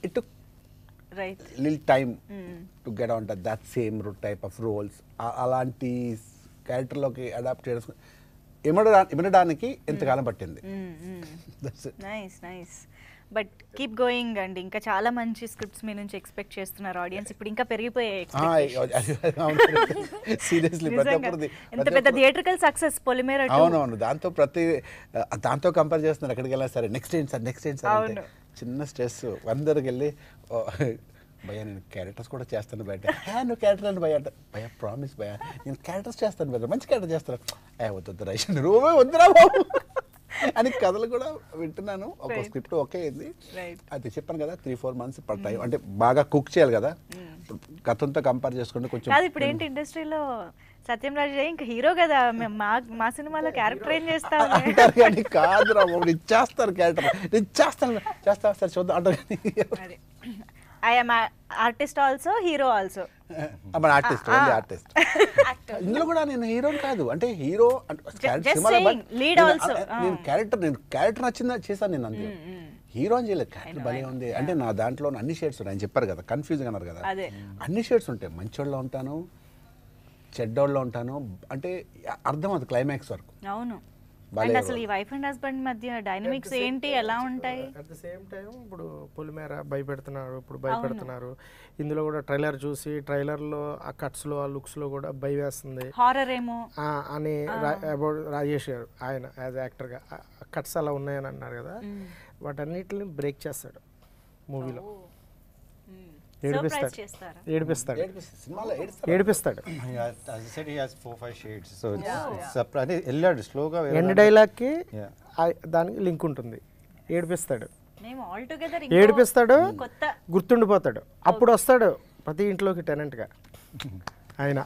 It took lil time to get on that same type of roles. అలాంటి క్యారెక్టర్లోకి అడాప్ట్ చేయడం ఇమడడానికి ఎంతకాలం పట్టింది. Nice nice. But keep going అండి, ఇంకా చాలా మంచి స్క్రిప్ట్స్ మీ నుంచి ఎక్స్పెక్ట్ చేస్తున్నారు ఆడియన్స్. ఇప్పుడు ఇంకా పెరిగిపోయాయి సీరియస్లీ. ఎంత పెద్ద థియేట్రికల్ సక్సెస్ పొలిమేర. అవునవును, దాంతో కంపేర్ చేస్తున్నారు ఎక్కడికి వెళ్ళా సరే, నెక్స్ట్ ఏంటి సార్ నెక్స్ట్ ఏంటి సార్ అంటే చిన్న స్ట్రెస్. అందరికి వెళ్ళి భయ్యా నేను క్యారెక్టర్స్ కూడా చేస్తాను బయట, నువ్వు క్యారెక్టర్ అని భయ అంటే, భయ ప్రామిస్ భయ నేను క్యారెక్టర్స్ చేస్తాను బయట, మంచి క్యారెక్టర్ చేస్తాను. వద్దు రైషన్ రూమే వద్దురా బాబు అని కథలు కూడా వింటున్నాను. ఒక స్క్రిప్ట్ ఓకే అయింది, అది చెప్పాను కదా 3-4 months పడతాయి, అంటే బాగా కుక్ చేయాలి కదా, కథంతో కంపేర్ చేసుకుంటే కొంచెం. ఇప్పుడు ఏంటి ఇండస్ట్రీలో సత్యం రాజు ఇంకా హీరో కదా, మా సినిమాలో క్యారెక్టర్ ఏం చేస్తావు అంటారు కానీ కాదురా బాబు, నేను చేస్తాను క్యారెక్టర్, నేను చేస్తాను సార్ చూద్దాం అంటారు. I am artist also, hero also. Artist only artist. ఇందులో కూడా నేను హీరోని కాదు, అంటే హీరో నేను క్యారెక్టర్ నచ్చిందా చేశాను నేను, అంతే. హీరో అని చేయలేదు, క్యారెక్టర్ భలే ఉంది అంటే నా దాంట్లో అన్ని షేడ్స్ ఉన్నాయి. ఆయన చెప్పారు కదా, కన్ఫ్యూజ్గా అన్నారు కదా, అన్ని షేడ్స్ ఉంటాయి. మంచోళ్ళలో ఉంటాను, చెడ్డోళ్ళలో ఉంటాను, అంటే అర్థం అవుతుంది క్లైమాక్స్ వరకు. అవును. అసలు ఈ వైఫ్ అండ్ హస్బెండ్ మధ్య డైనమిక్స్ ఏంటి, ఎలా ఉంటాయి? అట్ ద సేమ్ టైం ఇప్పుడు పొలిమేర భయపెడుతున్నారు, ఇప్పుడు భయపెడుతున్నారు. ఇందులో కూడా ట్రైలర్ చూసి ట్రైలర్లో ఆ కట్స్లో ఆ లుక్స్లో కూడా భయం వేస్తుంది, హారర్ ఏమో అని అబౌట్ రాజేష్ గారు ఆయన యాజ్ యాక్టర్గా కట్స్ అలా ఉన్నాయని అన్నారు కదా, వాటన్నిటిని బ్రేక్ చేస్తాడు మూవీలో. ఏడిపిస్తాడు. అదే వెళ్ళాడు స్లోగా, ఎండ్ డైలాగ్కి దానికి లింక్ ఉంటుంది, ఏడిపిస్తాడు, ఏడిపిస్తాడు, గుర్తుండిపోతాడు. అప్పుడు వస్తాడు ప్రతి ఇంట్లోకి టెనెంట్గా ఆయన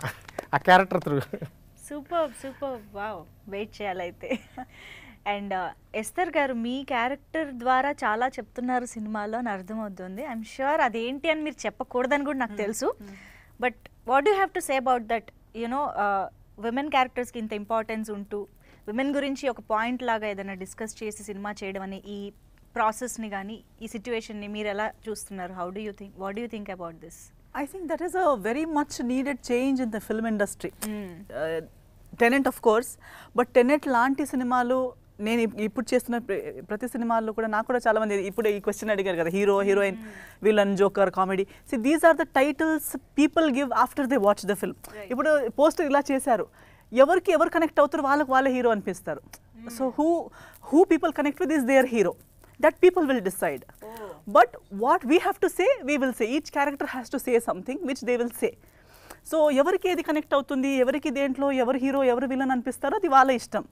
ఆ character through. Super wow, wait చేయాలైతే. అండ్ ఎస్తర్ గారు, మీ క్యారెక్టర్ ద్వారా చాలా చెప్తున్నారు సినిమాలో అని అర్థమవుతుంది. ఐఎమ్ ష్యూర్ అదేంటి అని మీరు చెప్పకూడదని కూడా నాకు తెలుసు. But what you have to say about that, you know women క్యారెక్టర్స్కి ఇంత ఇంపార్టెన్స్ ఉంటూ విమెన్ గురించి ఒక పాయింట్ లాగా ఏదైనా డిస్కస్ చేసి సినిమా చేయడం అనే ఈ ప్రాసెస్ని కానీ ఈ సిచ్యువేషన్ని మీరు ఎలా చూస్తున్నారు? How do you think, what do you think about this? I think that is a very much needed change in the film industry. Tenet of course, but Tenet లాంటి సినిమాలు నేను ఇప్పుడు చేస్తున్న ప్రతి సినిమాల్లో కూడా నాకు కూడా చాలా మంది ఇప్పుడు ఈ క్వశ్చన్ అడిగారు కదా, hero heroine villain joker comedy. See these are the titles people give after they watch the film. ఇప్పుడు పోస్టర్ ఇలా చేశారు, ఎవరు కనెక్ట్ అవుతారు వాళ్ళే హీరో అనిపిస్తారు. So who people connect with is their hero, that people will decide. But what we have to say, we will say. Each character has to say something which they will say. So ఎవరికి ఏది connect అవుతుంది, ఎవరికి దేంట్లో ఎవరు hero ఎవరు villain అనిపిస్తారో అది వాళ్ళ ఇష్టం.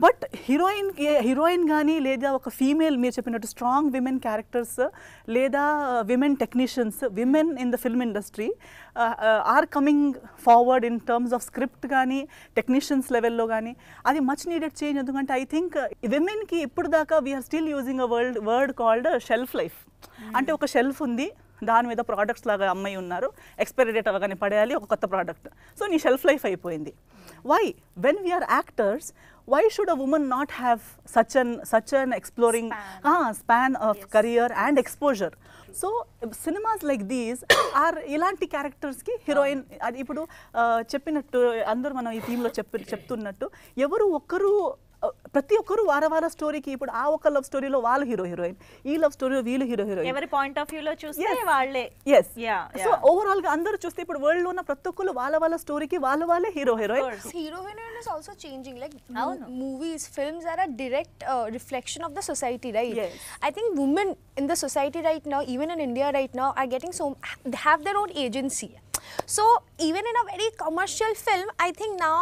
బట్ హీరోయిన్ కానీ లేదా ఒక ఫీమేల్ మీరు చెప్పినట్టు స్ట్రాంగ్ విమెన్ క్యారెక్టర్స్ లేదా women technicians women in the film industry are coming forward in terms of script కానీ టెక్నీషియన్స్ లెవెల్లో కానీ అది మచ్ నీడెడ్ చేంజ్. ఎందుకంటే ఐ థింక్ విమెన్కి ఇప్పుడు దాకా we're still using a word called shelf life. అంటే ఒక షెల్ఫ్ ఉంది, దాని మీద ప్రోడక్ట్స్ లాగా అమ్మాయి ఉన్నారు, ఎక్స్పైరీ డేట్ అవగానే పడేయాలి ఒక కొత్త ప్రోడక్ట్. సో నీ షెల్ఫ్ లైఫ్ అయిపోయింది. Why when we're actors why should a woman not have such an exploring span of career and exposure? So cinemas like these are ilanti characters ki heroine adi ipudu cheppinattu andaru manam ee theme lo చెప్తున్నట్టు ఎవరు ఒక్కరు ప్రతి ఒక్కరు వార స్టోరీకి ఇప్పుడు ఆ ఒక లవ్ స్టోరీలో వాళ్ళు హీరో హీరోయిన్, ఈ లవ్ స్టోరీలో వీళ్ళు హీరో హీరోయిన్, ఎవరి పాయింట్ ఆఫ్ వ్యూలో చూస్తే వాళ్ళే. ఎస్ సో ఓవరాల్ గా అందరూ చూస్తే ఇప్పుడు వరల్డ్ లో ఉన్న ప్రతి ఒక్కరు వాళ్ళ స్టోరీకి వాళ్ళే hero heroine. Hero heroine is also changing. Like movies, films are a direct reflection of the society, right? Yes. I think women in the society right now, even in India right now, are getting they have their own agency. So even in a very commercial film, I think now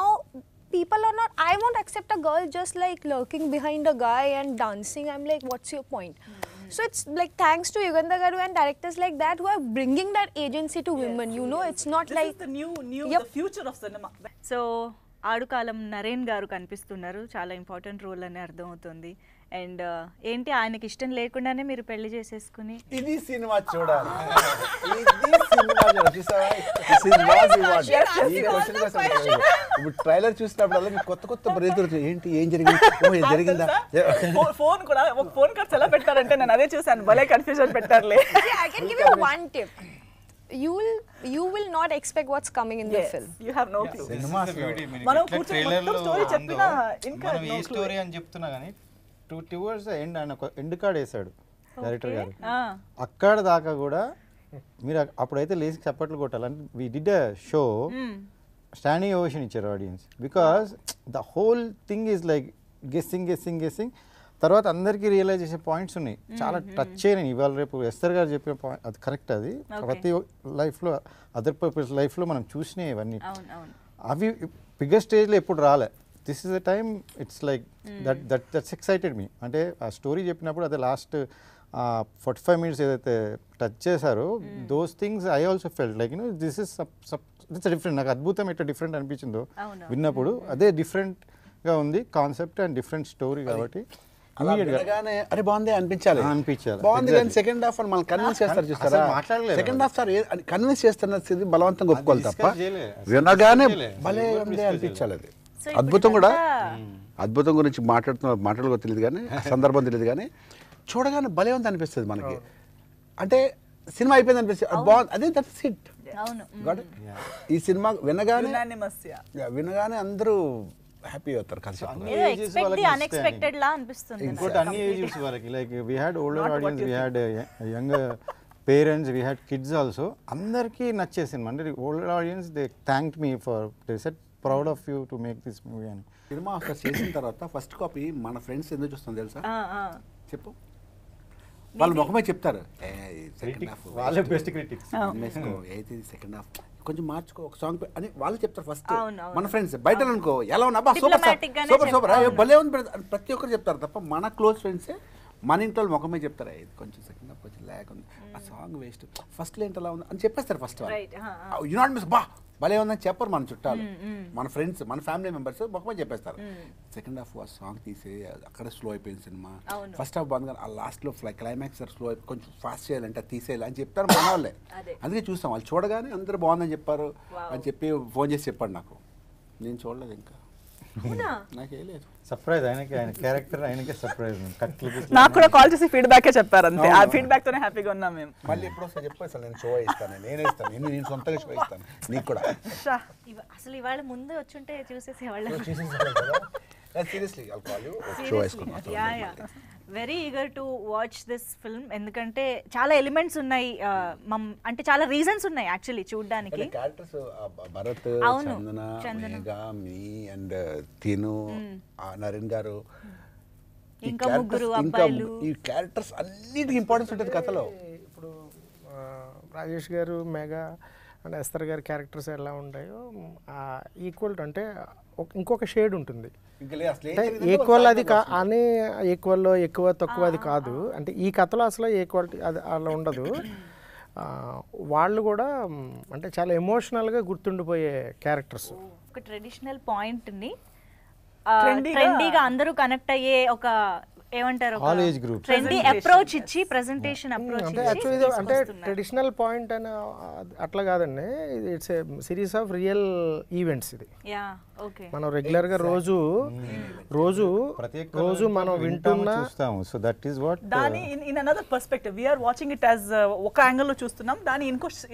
people are not, I won't accept a girl just like lurking behind a guy and dancing. I'm like, what's your point? So it's like thanks to Yugandhar Garu and directors like that who are bringing that agency to women. You know, it's not This like is the new Yep. the future of cinema. So Aadukalam Naren గారు కనిపిస్తున్నారు, చాలా important role అని అర్థమవుతుంది. And ఏంటి ఆయనకి ఇష్టం లేకుండానే మీరు పెళ్లి చేసేసుకుని ఇది సినిమా చూడాలి, ఇది సినిమా చూడాలి. చూసావా? This is what we want. ఈ question కోసం ఇప్పుడు ట్రైలర్ చూసినప్పుడు మీకు కొత్త బ్రేక్ ఏంటి, ఏం జరిగింది, ఓ ఇది జరిగిందా? ఫోన్ కూడా ఒక ఫోన్ కార్డ్స్ ఎలా పెట్టారంటే నేను అదే చూసాను, భలే confusion పెట్టారులే. See, I can give you one tip. You will not expect what's coming in the film. You have no clue. Cinemas మనం కూర్చొని మొత్తం స్టోరీ చెప్పినా ఇంకా మనం ఏ స్టోరీ అని చెప్తున్నా కానీ టువర్డ్స్ ద ఎండ్ ఆయన ఒక ఎండ్ కార్డ్ వేసాడు డైరెక్టర్ గారు. అక్కడ దాకా కూడా మీరు అప్పుడైతే లేచి చప్పట్లు కొట్టాలని we did a show standing ovation ఇచ్చారు audience, because the whole thing is like guessing. తర్వాత అందరికీ రియలైజ్ చేసే పాయింట్స్ ఉన్నాయి, చాలా టచ్ అయినాయి. ఇవాళ రేపు ఎస్తర్ గారు చెప్పిన పాయింట్ అది కరెక్ట్. అది ప్రతి లైఫ్లో అదర్ పర్పస్ లైఫ్లో మనం చూసినాయి ఇవన్నీ. అవి బిగ్గర్ స్టేజ్లో ఎప్పుడు రాలే. This is the time it's like that's excited me. అంటే ఆ స్టోరీ చెప్పినప్పుడు అదే లాస్ట్ 45 minutes ఏదైతే టచ్ చేశారో those things I also felt like this is it's different. నాకు అద్భుతం ఎట్లా డిఫరెంట్ అనిపించిందో విన్నప్పుడు, అదే డిఫరెంట్గా ఉంది కాన్సెప్ట్ అండ్ డిఫరెంట్ స్టోరీ కాబట్టి అరే బాగుంది అనిపించాలి. బాగుంది కానీ సెకండ్ హాఫ్ అని మనం కన్విన్స్ చేస్తారు చూస్తారా? సెకండ్ హాఫ్ సార్ కన్విన్స్ చేస్తున్నది బలవంతంగా ఒప్పుకోవాలి తప్ప వినగానే భలే ఉంది అనిపించాలి. అది అద్భుతం కూడా. అద్భుతం గురించి మాట్లాడుకో తెలియదు కానీ సందర్భం తెలియదు కానీ చూడగానే భలే ఉంది అనిపిస్తుంది మనకి. అంటే సినిమా అయిపోయింది అనిపిస్తుంది, బాగుంది, అదే దట్స్ హిట్. ఈ సినిమా వినగానే అందరూ హ్యాపీ అవుతారు. ఇంకోటి అన్ని ఏజెస్ వాళ్ళకి like we had older audience, we had young parents, we had kids also. అందరికీ నచ్చే సినిమా. అంటే older audience they thanked me for they said proud of you to make this movie అని. Cinema అక్కడ చేసిన తర్వాత first copy మన friends ఎందుకు చూస్తాం తెలుసా? చెప్పు. వాళ్ళ ముఖమే చెప్తారు, వాళ్ళే బెస్ట్ క్రిటిక్స్, సెకండ్ హాఫ్ కొంచెం మార్చుకో, ఒక సాంగ్ అని వాళ్ళు చెప్తారు ఫస్ట్. మన ఫ్రెండ్స్ బయట అనుకో ఎలా ఉన్నా సూపర్ భలే ఉంది ప్రతి ఒక్కరు చెప్తారు తప్ప మన క్లోజ్ ఫ్రెండ్సే మన ఇంట్లో ముఖమే చెప్తారు, ఇది కొంచెం సెకండ్ హాఫ్ కొంచెం లేక ఉంది, ఆ సాంగ్ వేస్ట్, ఫస్ట్ ఏంటి అలా ఉంది అని చెప్పేస్తారు. ఫస్ట్ యు నాట్ మిస్ బా భలే ఉందని చెప్పరు మన చుట్టాలు, మన ఫ్రెండ్స్, మన ఫ్యామిలీ మెంబర్స్ ముఖమే చెప్పేస్తారు. సెకండ్ హాఫ్ ఆ సాంగ్ తీసే అక్కడ స్లో అయిపోయింది సినిమా. ఫస్ట్ హాఫ్ బాగుంది కానీ ఆ లాస్ట్లో క్లైమాక్స్ స్లో అయిపోయి కొంచెం ఫాస్ట్ చేయాలంటే తీసేయాలి అని చెప్తారు మన వాళ్ళే. అందుకే చూస్తాం, వాళ్ళు చూడగానే అందరూ బాగుందని చెప్పారు అని చెప్పి ఫోన్ చేసి చెప్పాడు నాకు. నేను చూడలేదు ఇంకా, నాకే లేదు. సర్ప్రైజ్ ఆయనకి, ఆయన క్యారెక్టర్ ఆయనకే సర్ప్రైజ్. నాకు కూడా కాల్ చేసి ఫీడ్బ్యాక్ చెప్పారు అంతే, ఆ ఫీడ్బ్యాక్ తోనే హ్యాపీగా ఉన్నాం మేము. మళ్ళీ ఎప్పుడు వస్తా చెప్పేసి నేను షో ఇస్తాను, నేనే ఇస్తాను, నేను సొంతంగా షో ఇస్తాను నీకు కూడా. అసలు ఇవాళ ముందు వచ్చుంటే చూసేసేవాళ్ళం. Seriously I'll call you, show వేసుకుందాం. Very eager to watch this film, ఎందుకంటే చాలా ఎలిమెంట్స్ ఉన్నాయి, అంటే చాలా రీజన్స్ ఉన్నాయి యాక్చువల్లీ చూడడానికి. Characters Bharat, Chandana, Megha, me and తిను, నరేన్ గారు, ఇంకా ముగ్గురు అబ్బాయిలు, ఈ క్యారెక్టర్స్ అన్నిటికీ ఇంపార్టెన్స్ ఉంటుంది కథలో. ఇప్పుడు రాజేష్ గారు, మేఘా అండ్ ఎస్తర్ గారి క్యారెక్టర్స్ ఎలా ఉంటాయో ఈక్వల్ టు, అంటే ఇంకొక షేడ్ ఉంటుంది. ఇంకా లే అసలు ఏం అంటే జరిగిందంటే ఈక్వల్ వాళ్ళు అది అని ఈక్వల్లో ఎక్కువ తక్కువ అది కాదు. అంటే ఈ కథలో అసలు ఈక్వాలిటీ అది అలా ఉండదు. వాళ్ళు కూడా అంటే చాలా ఎమోషనల్గా గుర్తుండిపోయే క్యారెక్టర్స్. ఒక ట్రెడిషనల్ పాయింట్ని Trendy-గా- ట్రెండీగా అందరూ కనెక్ట్ అయ్యే ఒక ఏమంటారు All age group. Trendy approach ఇచ్చి ప్రెజెంటేషన్ అప్రోచ్ అంటే యాక్చువల్లీ ఇది అంటే ట్రెడిషనల్ పాయింట్ అని అట్లా కాదండి. It's a series of real events. ఇది యా ఓకే మనం రెగ్యులర్గా రోజు మనం వింటున్న చూస్తాము. సో దట్ ఈస్ వాట్ దాని in another perspective we're watching it as ఒక యాంగిల్లో చూస్తున్నాం, దాని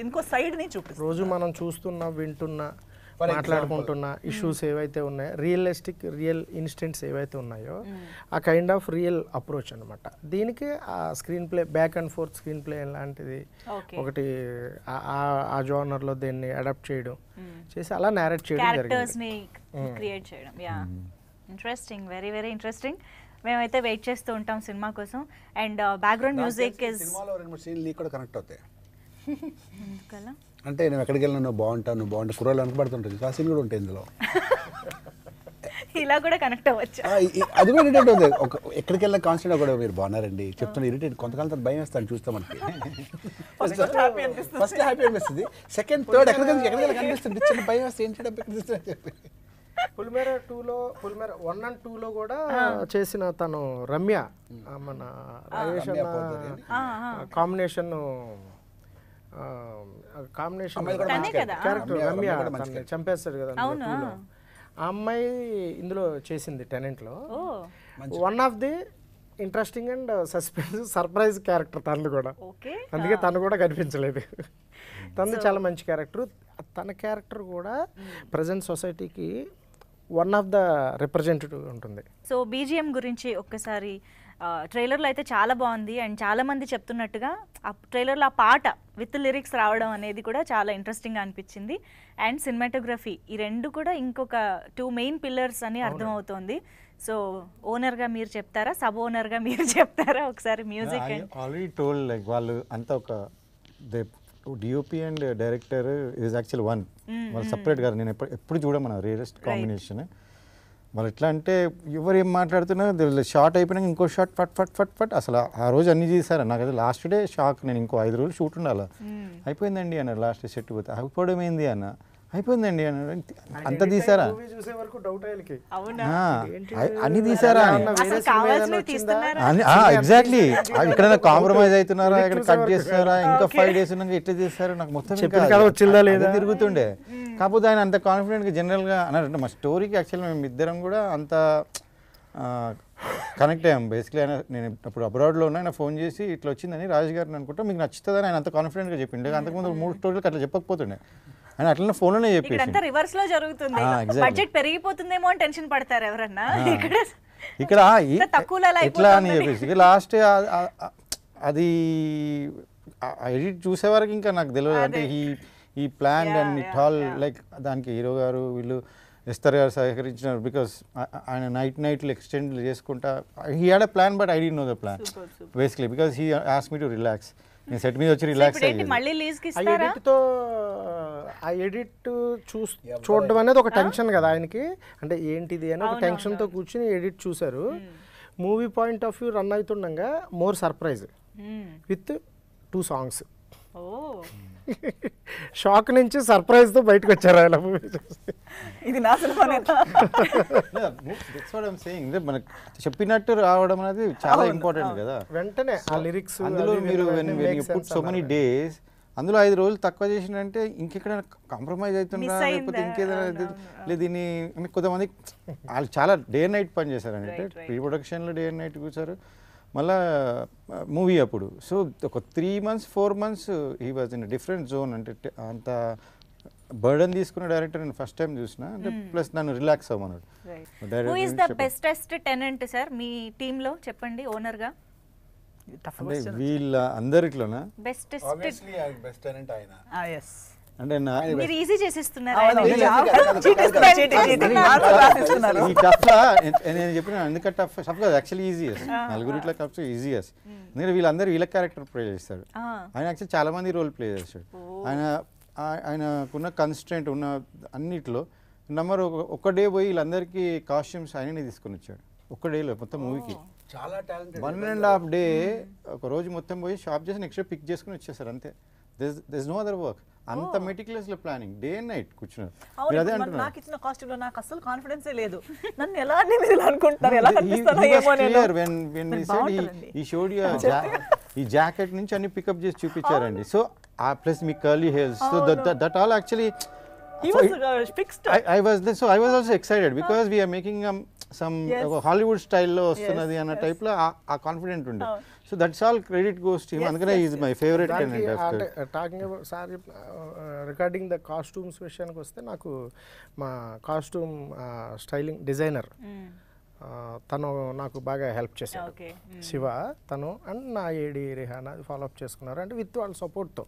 ఇంకో సైడ్ ని చూపిస్తాం. రోజు మనం చూస్తున్న వింటున్న మాట్లాడుకుంటున్న ఇష్యూస్ ఏవైతే ఉన్నాయో, రియల్ ఇన్స్టెంట్స్ ఏవైతే ఉన్నాయో, ఆ కైండ్ ఆఫ్ రియల్ అప్రోచ్ అనమాట. దీనికి ఆ screen play back and fourth screen play లాంటిది ఒకటి ఆ జోనర్లో దీన్ని అడాప్ట్ చేయడం చేసి అలా నేరేట్ చేయడం క్యారెక్టర్స్ జరిగింది. ని క్రియేట్ చేయడం. Yeah interesting, very very interesting. మేమైతే వెయిట్ చేస్తూ ఉంటాం సినిమా కోసం. అండ్ బ్యాక్గ్రౌండ్ మ్యూజిక్ ఇస్ సినిమాలో 2-3 సీన్లు నీకు కూడా కనెక్ట్ అవుతాయి. ఎందుకలా అంటే నేను ఎక్కడికి వెళ్ళినా నువ్వు బాగుంటావు కుర్రోళ్ళు అనుపడుతుంటుంది. ఆ సీన్ కూడా ఉంటాయి ఇందులో. ఇలా కూడా కనెక్ట్ అవ్వచ్చు. అది కూడా ఇరిటేట్ అవుతుంది. ఎక్కడికి వెళ్ళిన కాన్స్టెంట్ కూడా మీరు బాగున్నారండి చెప్తున్నా ఇరిటేట్. కొంతకాలం తర్వాత భయం వేస్తాను చూస్తే మనకి. ఫస్ట్ హ్యాపీ అనిపిస్తుంది, సెకండ్ థర్డ్ ఎక్కడికి కనిపిస్తుంది చిన్న భయం వేస్తే ఏంటి అని చెప్పి. పులిమేర 1 and 2లో కూడా చేసిన తను రమ్య, మన రాజేష్ కాంబినేషన్ తనే కదా? క్యారెక్టర్ రమ్య తనని చంపేస్తాడు కదా అందులో 2లో. ఆ అమ్మాయి ఇందులో చేసింది టెనెంట్లో. One of the interesting and surprise character తనది కూడా. ఓకే, అందుకే తను కూడా కనిపించలేదు. తనది చాలా మంచి క్యారెక్టర్. తన క్యారెక్టర్ కూడా ప్రజెంట్ సొసైటీకి వన్ ఆఫ్ ద రిప్రజెంటేటివ్ ఉంటుంది. సో బీజిఎం గురించి ఒక్కసారి ట్రైలర్లో అయితే చాలా బాగుంది. అండ్ చాలా మంది చెప్తున్నట్టుగా ఆ ట్రైలర్లో ఆ పాట విత్ లిరిక్స్ రావడం అనేది కూడా చాలా ఇంట్రెస్టింగ్గా అనిపించింది. అండ్ సినిమాటోగ్రఫీ, ఈ రెండు కూడా ఇంకొక 2 మెయిన్ పిల్లర్స్ అని అర్థమవుతోంది. సో ఓనర్గా మీరు చెప్తారా, సబ్ ఓనర్గా మీరు చెప్తారా ఒకసారి మ్యూజిక్? ఆల్రెడీ టోల్డ్ లైక్ వాళ్ళు అంతా ఒక DOP and director is actual one. వాళ్ళు సపరేట్ గారు. నేను ఎప్పుడు చూడమన్నా రేరెస్ట్ కాంబినేషన్. వాళ్ళు ఎట్లా అంటే ఎవరు ఏం మాట్లాడుతున్నా షార్ట్ అయిపోయినాక ఇంకో షార్ట్ ఫట్ ఫట్ ఫట్ ఫట్ అసలు ఆ రోజు అన్ని చేశారు. నాకు అది లాస్ట్ డే షాక్. నేను ఇంకో 5 రోజులు షూట్ ఉండాలి. అయిపోయిందండి అన్నారు లాస్ట్ డే సెట్ పోతే. అయిపోవడం ఏంది అన్న, అయిపోయిందండి అన్నాడు. అంత తీసారా చూసే వరకు డౌట్ అయ్యాలి. అన్ని తీసారా ఎగ్జాక్ట్లీ. ఇక్కడ కాంప్రమైజ్ అవుతున్నారా, ఇక్కడ కట్ చేస్తున్నారా, ఇంకా 5 days ఉన్నాక ఎట్లా చేస్తారు నాకు మొత్తం వచ్చిందా లేదా తిరుగుతుండే. కాకపోతే ఆయన అంత కాన్ఫిడెంట్గా జనరల్గా అన్నారంటే మా స్టోరీకి యాక్చువల్లీ మేము ఇద్దరం కూడా అంత కనెక్ట్ అయ్యాం. బేసిక్లీ ఆయన నేను అప్పుడు అబ్రాడ్లో ఉన్నా, ఆయన ఫోన్ చేసి ఇట్లా వచ్చిందని రాజు గారిని అనుకుంటా మీకు నచ్చుతుందని ఆయన అంత కాన్ఫిడెంట్గా చెప్పిండే. అంతకుముందు 3 స్టోరీలకు అట్లా చెప్పకపోతుండే. ఆయన అట్లనే ఫోన్లోనే చెప్పేసి రివర్స్ లో జరుగుతుంది. బడ్జెట్ పెరిగిపోతుందేమో అని టెన్షన్ పడతారు ఎవరన్నా. ఇక్కడ తక్కువలో ఎట్లా అని చెప్పేసి లాస్ట్ అది ఎడిట్ చూసే వరకు ఇంకా నాకు తెలియదు. అంటే ఈ plan and it all like దానికి హీరో గారు వీళ్ళు ఎస్తర్ గారు సహకరించినారు. బికాస్ ఆయన నైట్లు ఎక్స్టెండ్ చేసుకుంటా he had a plan but I don't know the plan basically because he asked me to relax. నేను సెట్ మీద వచ్చి రిలాక్స్ అయ్యాను. ఆ ఎడిట్ చూడడం అనేది ఒక టెన్షన్ కదా ఆయనకి. అంటే ఏంటిది అని ఒక టెన్షన్తో కూర్చుని ఎడిట్ చూశారు. Movie point of view run అవుతుండగా more surprise with 2 songs. Shock నుంచి సర్ప్రైజ్తో బయటకు వచ్చారు ఆయన మూవీ చూసి. ఇది నా సినిమా మనకు చెప్పినట్టు రావడం అనేది చాలా ఇంపార్టెంట్ కదా. వెంటనే ఆ లిరిక్స్ అందులో మీరు సో మెనీ డేస్ అందులో 5 రోజులు తక్కువ చేసినంటే ఇంకెక్కడైనా కాంప్రమైజ్ అవుతుందా లేకపోతే ఇంకేదైనా లేదు. దీన్ని కొంతమంది వాళ్ళు చాలా డే అండ్ నైట్ పని చేశారంటే ప్రీ ప్రొడక్షన్లో డే అండ్ నైట్ కూర్చారు. మళ్ళా మూవీ అప్పుడు సో ఒక 3 months 4 months he was in different zone. అంటే అంత బర్డన్ తీసుకున్న డైరెక్టర్ నేను ఫస్ట్ టైం చూసిన. అంటే ప్లస్ నన్ను రిలాక్స్ అవ్వమన్నాడు. Who is the bestest tenant sir మీ టీంలో చెప్పండి ఓనర్గా? అంటే వీళ్ళ అందరిట్లోనా బెస్టెస్ట్ అంటే మీరు ఈజీ చేసిస్తున్నారు. ఈ టఫ్ నేను చెప్పిన ఎందుకంటే టఫ్ కాదు యాక్చువల్లీ ఈజీయెస్ట్. నలుగురిట్లో టఫ్ ఈజీయెస్ట్. ఎందుకంటే వీళ్ళందరూ వీళ్ళ క్యారెక్టర్ ప్లే చేస్తాడు. ఆయన యాక్చువల్లీ చాలా మంది రోల్ ప్లే చేస్తాడు. ఆయనకున్న కన్స్ట్రెంట్ ఉన్న అన్నిట్లో నంబర్ ఒక డే పోయి వీళ్ళందరికీ కాస్ట్యూమ్స్ ఆయననే తీసుకొని వచ్చాడు ఒక్క డేలో మొత్తం మూవీకి. చాలా టాలెంటెడ్. 1.5 day ఒక రోజు మొత్తం పోయి షాప్ చేసి నెక్స్ట్ పిక్ చేసుకుని వచ్చేసారు అంతే. This no other work. అంత meticulously planning day and night కూర్చున్నారు. మీరు అదే అంటున్నారు. నాకు ఇచ్చిన కాస్ట్యూమ్ లో నాకు అసలు కాన్ఫిడెన్సే లేదు. నన్ను ఎలా అన్ని మీరు ఇలా అనుకుంటున్నారు, ఎలా కనిపిస్తానో ఏమో నేను. ఈ షోడ్ ఈ జాకెట్ నుంచి అన్ని పికప్ చేసి చూపించారండి. సో ప్లస్ మీ curly hairs, so that all actually He was fixed. I was also excited because we are making some Hollywood style lo ostunadi anna type lo a confident unde. So that's all credit goes to him. Andukane he is my favorite candidate after talking about sir regarding the costumes విషయానికి వస్తే నాకు మా costume styling designer తను నాకు బాగా help చేశాడు. శివ తను and నా ఏడి రిహానా ఫాలో అప్ చేసుకున్నారు. అంటే విత్ వాళ్ళ సపోర్ట్తో,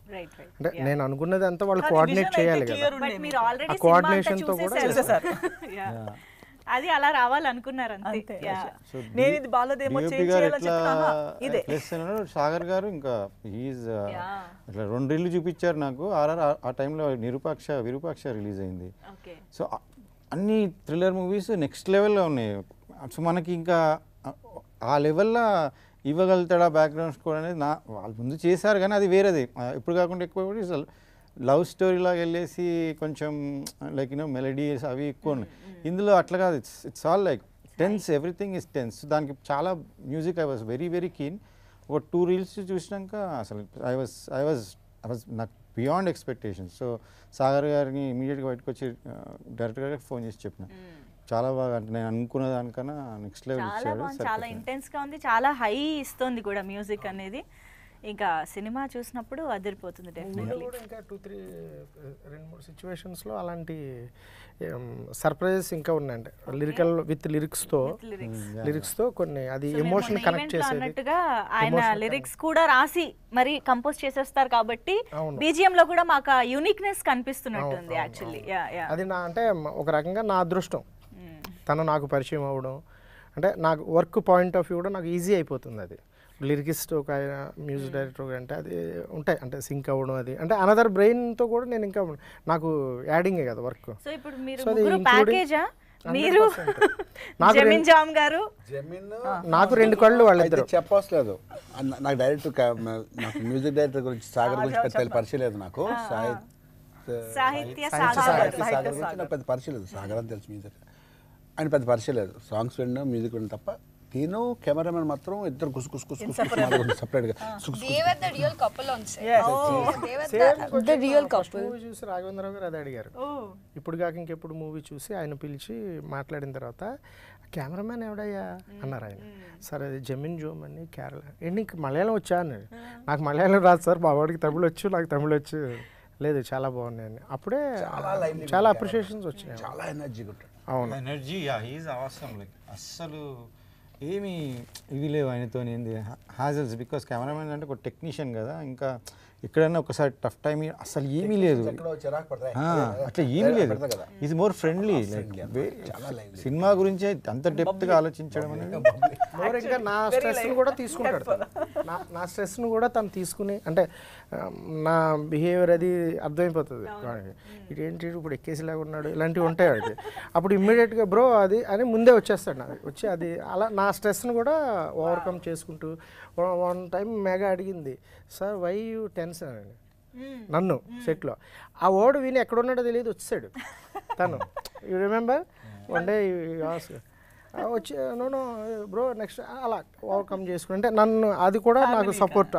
అంటే నేను అనుకున్నది అంతా వాళ్ళు కోఆర్డినేట్ చేయాలి కదా, ఆ కోఆర్డినేషన్తో కూడా చేశారు. అది అలా రావాలనుకున్నారు అంతే. నేను ఇది బాలదేమో ఇదే ప్లస్ సాగర్ గారు ఇంకా హీఈస్ ఇట్లా 2 రీళ్ళు చూపించారు నాకు. ఆ టైంలో విరూపాక్ష రిలీజ్ అయింది. సో అన్ని థ్రిల్లర్ మూవీస్ నెక్స్ట్ లెవెల్లో ఉన్నాయి. సో మనకి ఇంకా ఆ లెవెల్లో ఇవ్వగలుగుతాడా బ్యాక్గ్రౌండ్ స్కోర్ అనేది వాళ్ళు ముందు చేశారు కానీ అది వేరేది. ఇప్పుడు కాకుండా ఎక్కువ లవ్ స్టోరీ లాగా వెళ్ళేసి కొంచెం లైక్ మెలడీస్ అవి ఎక్కువ ఉన్నాయి. ఇందులో అట్లా కాదు. It's all like tense, everything is tense. దానికి చాలా music I was very very keen. ఒక 2 రీల్స్ చూసినాక అసలు ఐ వాజ్ నాకు బియాండ్ ఎక్స్పెక్టేషన్స్. సో సాగర్ గారిని ఇమీడియట్గా బయటకు వచ్చి డైరెక్టర్ గారికి ఫోన్ చేసి చెప్పిన చాలా బాగా, అంటే నేను అనుకున్న దానికన్నా నెక్స్ట్ లెవెల్ ఇచ్చాడు. చాలా ఇంటెన్స్ గా ఉంది, చాలా హై ఇస్తుంది కూడా మ్యూజిక్ అనేది. ఇంకా సినిమా చూసినప్పుడు అదిరిపోతుంది డెఫినెట్లీ. ఇంకా 2-3 సిచ్యువేషన్స్లో అలాంటి సర్ప్రైజెస్ ఇంకా ఉన్నాయండి. లిరికల్ విత్ లిరిక్స్తో కొన్ని అది ఎమోషన్ కనెక్ట్ చేసేది అన్నట్టుగా ఆయన లిరిక్స్ కూడా రాసి మరి కంపోజ్ చేసేస్తారు కాబట్టి బీజిఎం లో కూడా మాకు యూనిక్నెస్ కనిపిస్తున్నట్టుంది యాక్చువల్లీ. అది నా అంటే ఒక రకంగా నా అదృష్టం. తను నాకు పరిచయం అవ్వడం అంటే నాకు వర్క్ పాయింట్ ఆఫ్ వ్యూ కూడా నాకు ఈజీ అయిపోతుంది. అది లిరికిస్ట్ ఒక మ్యూజిక్ డైరెక్టర్ అంటే అది ఉంటాయి, అంటే సింక్ అవ్వడం అది అంటే అనదర్ బ్రెయిన్తో కూడా నేను ఇంకా నాకు యాడింగే కదా వర్క్. సో ఇప్పుడు మీరు ప్యాకేజా మీరు జమీన్ జామ్ గారు నాకు 2 కళ్ళు వాళ్ళిద్దరు చెప్పవసలేదు. నాకు డైరెక్టర్ నాకు మ్యూజిక్ డైరెక్టర్ గురించి సాగర్ గురించి పరిచయం లేదు. నాకు సాహిత్య సాగర్ గురించి నాకు పెద్ద పరిచయం లేదు. సాగర్ అని తెలుసు, మ్యూజిక్ ఆయన పెద్ద పరిచయం లేదు. సాంగ్స్ విన్నా మ్యూజిక్ విన్నా తప్ప. నేను కెమెరామెన్ మాత్రం ఇద్దరు సపరేట్గా చూసి రాఘవేంద్రరావు గారు అది అడిగారు. ఇప్పుడు కాక ఇంకెప్పుడు మూవీ చూసి ఆయన పిలిచి మాట్లాడిన తర్వాత కెమెరామెన్ ఎవడయ్యా అన్నారు ఆయన. సరే అది జమీన్ జోమ్ అని కేరళ. నీకు మలయాళం వచ్చా అన్నాడు. నాకు మలయాళం రాదు సార్, మా వాడికి తమిళ వచ్చు, నాకు తమిళ వచ్చు. లేదు చాలా బాగున్నాయని అప్పుడే చాలా అప్రిషియేషన్స్ వచ్చినాయి. చాలా ఎనర్జీగా ఉంటాడు. అవును, ఎనర్జీ హీఈస్ అవసరం. లైక్ అస్సలు ఏమి ఇవి లేవు ఆయనతో ఏంది హ్యాజల్స్. బికాస్ కెమెరామెన్ అంటే ఒక టెక్నీషియన్ కదా, ఇంకా ఎక్కడైనా ఒకసారి టఫ్ టైం అసలు ఏమీ లేదు, అట్లా ఏమీ లేదు. Is more friendly. Like cinema గురించి అంత డెప్త్గా ఆలోచించడం అనేది మోర్. ఇంకా నా స్ట్రెస్ని కూడా తీసుకుంటాడు. నా స్ట్రెస్ని కూడా తను తీసుకుని అంటే నా బిహేవియర్ అది అర్థమైపోతుంది. ఇదేంటి ఇప్పుడు ఎక్కేసిలాగా ఉన్నాడు ఇలాంటివి ఉంటాయి వాడికి. అప్పుడు ఇమ్మీడియట్గా బ్రో అది అని ముందే వచ్చేస్తాడు నాకు వచ్చి. అది అలా నా స్ట్రెస్ని కూడా ఓవర్కమ్ చేసుకుంటూ. 1 టైం మెగా అడిగింది, సార్ వై యూ టెన్షన్ అని నన్ను సెట్లో. ఆ వర్డ్ విని ఎక్కడున్నాడో తెలియదు వచ్చాడు తను. యూ రిమెంబర్ 1 day వచ్చి నో బ్రో నెక్స్ట్ అలా ఓవర్కమ్ చేసుకుని అంటే నన్ను అది కూడా నాకు సపోర్ట్.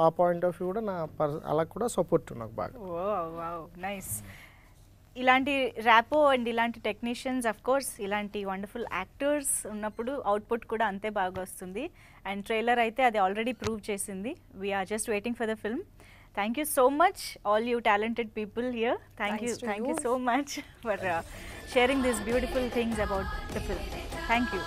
ఆ పాయింట్ ఆఫ్ వ్యూ కూడా నా అలా కూడా సపోర్ట్ నాకు బాగా. నైస్. ఇలాంటి ర్యాపో అండ్ ఇలాంటి టెక్నీషియన్స్ అఫ్ కోర్స్ ఇలాంటి వండర్ఫుల్ యాక్టర్స్ ఉన్నప్పుడు అవుట్పుట్ కూడా అంతే బాగా వస్తుంది. అండ్ ట్రైలర్ అయితే అది ఆల్రెడీ ప్రూవ్ చేసింది. We're just waiting for the film. Thank you so much all you talented people here. Thank you so much for sharing this beautiful things about the film. Thank you.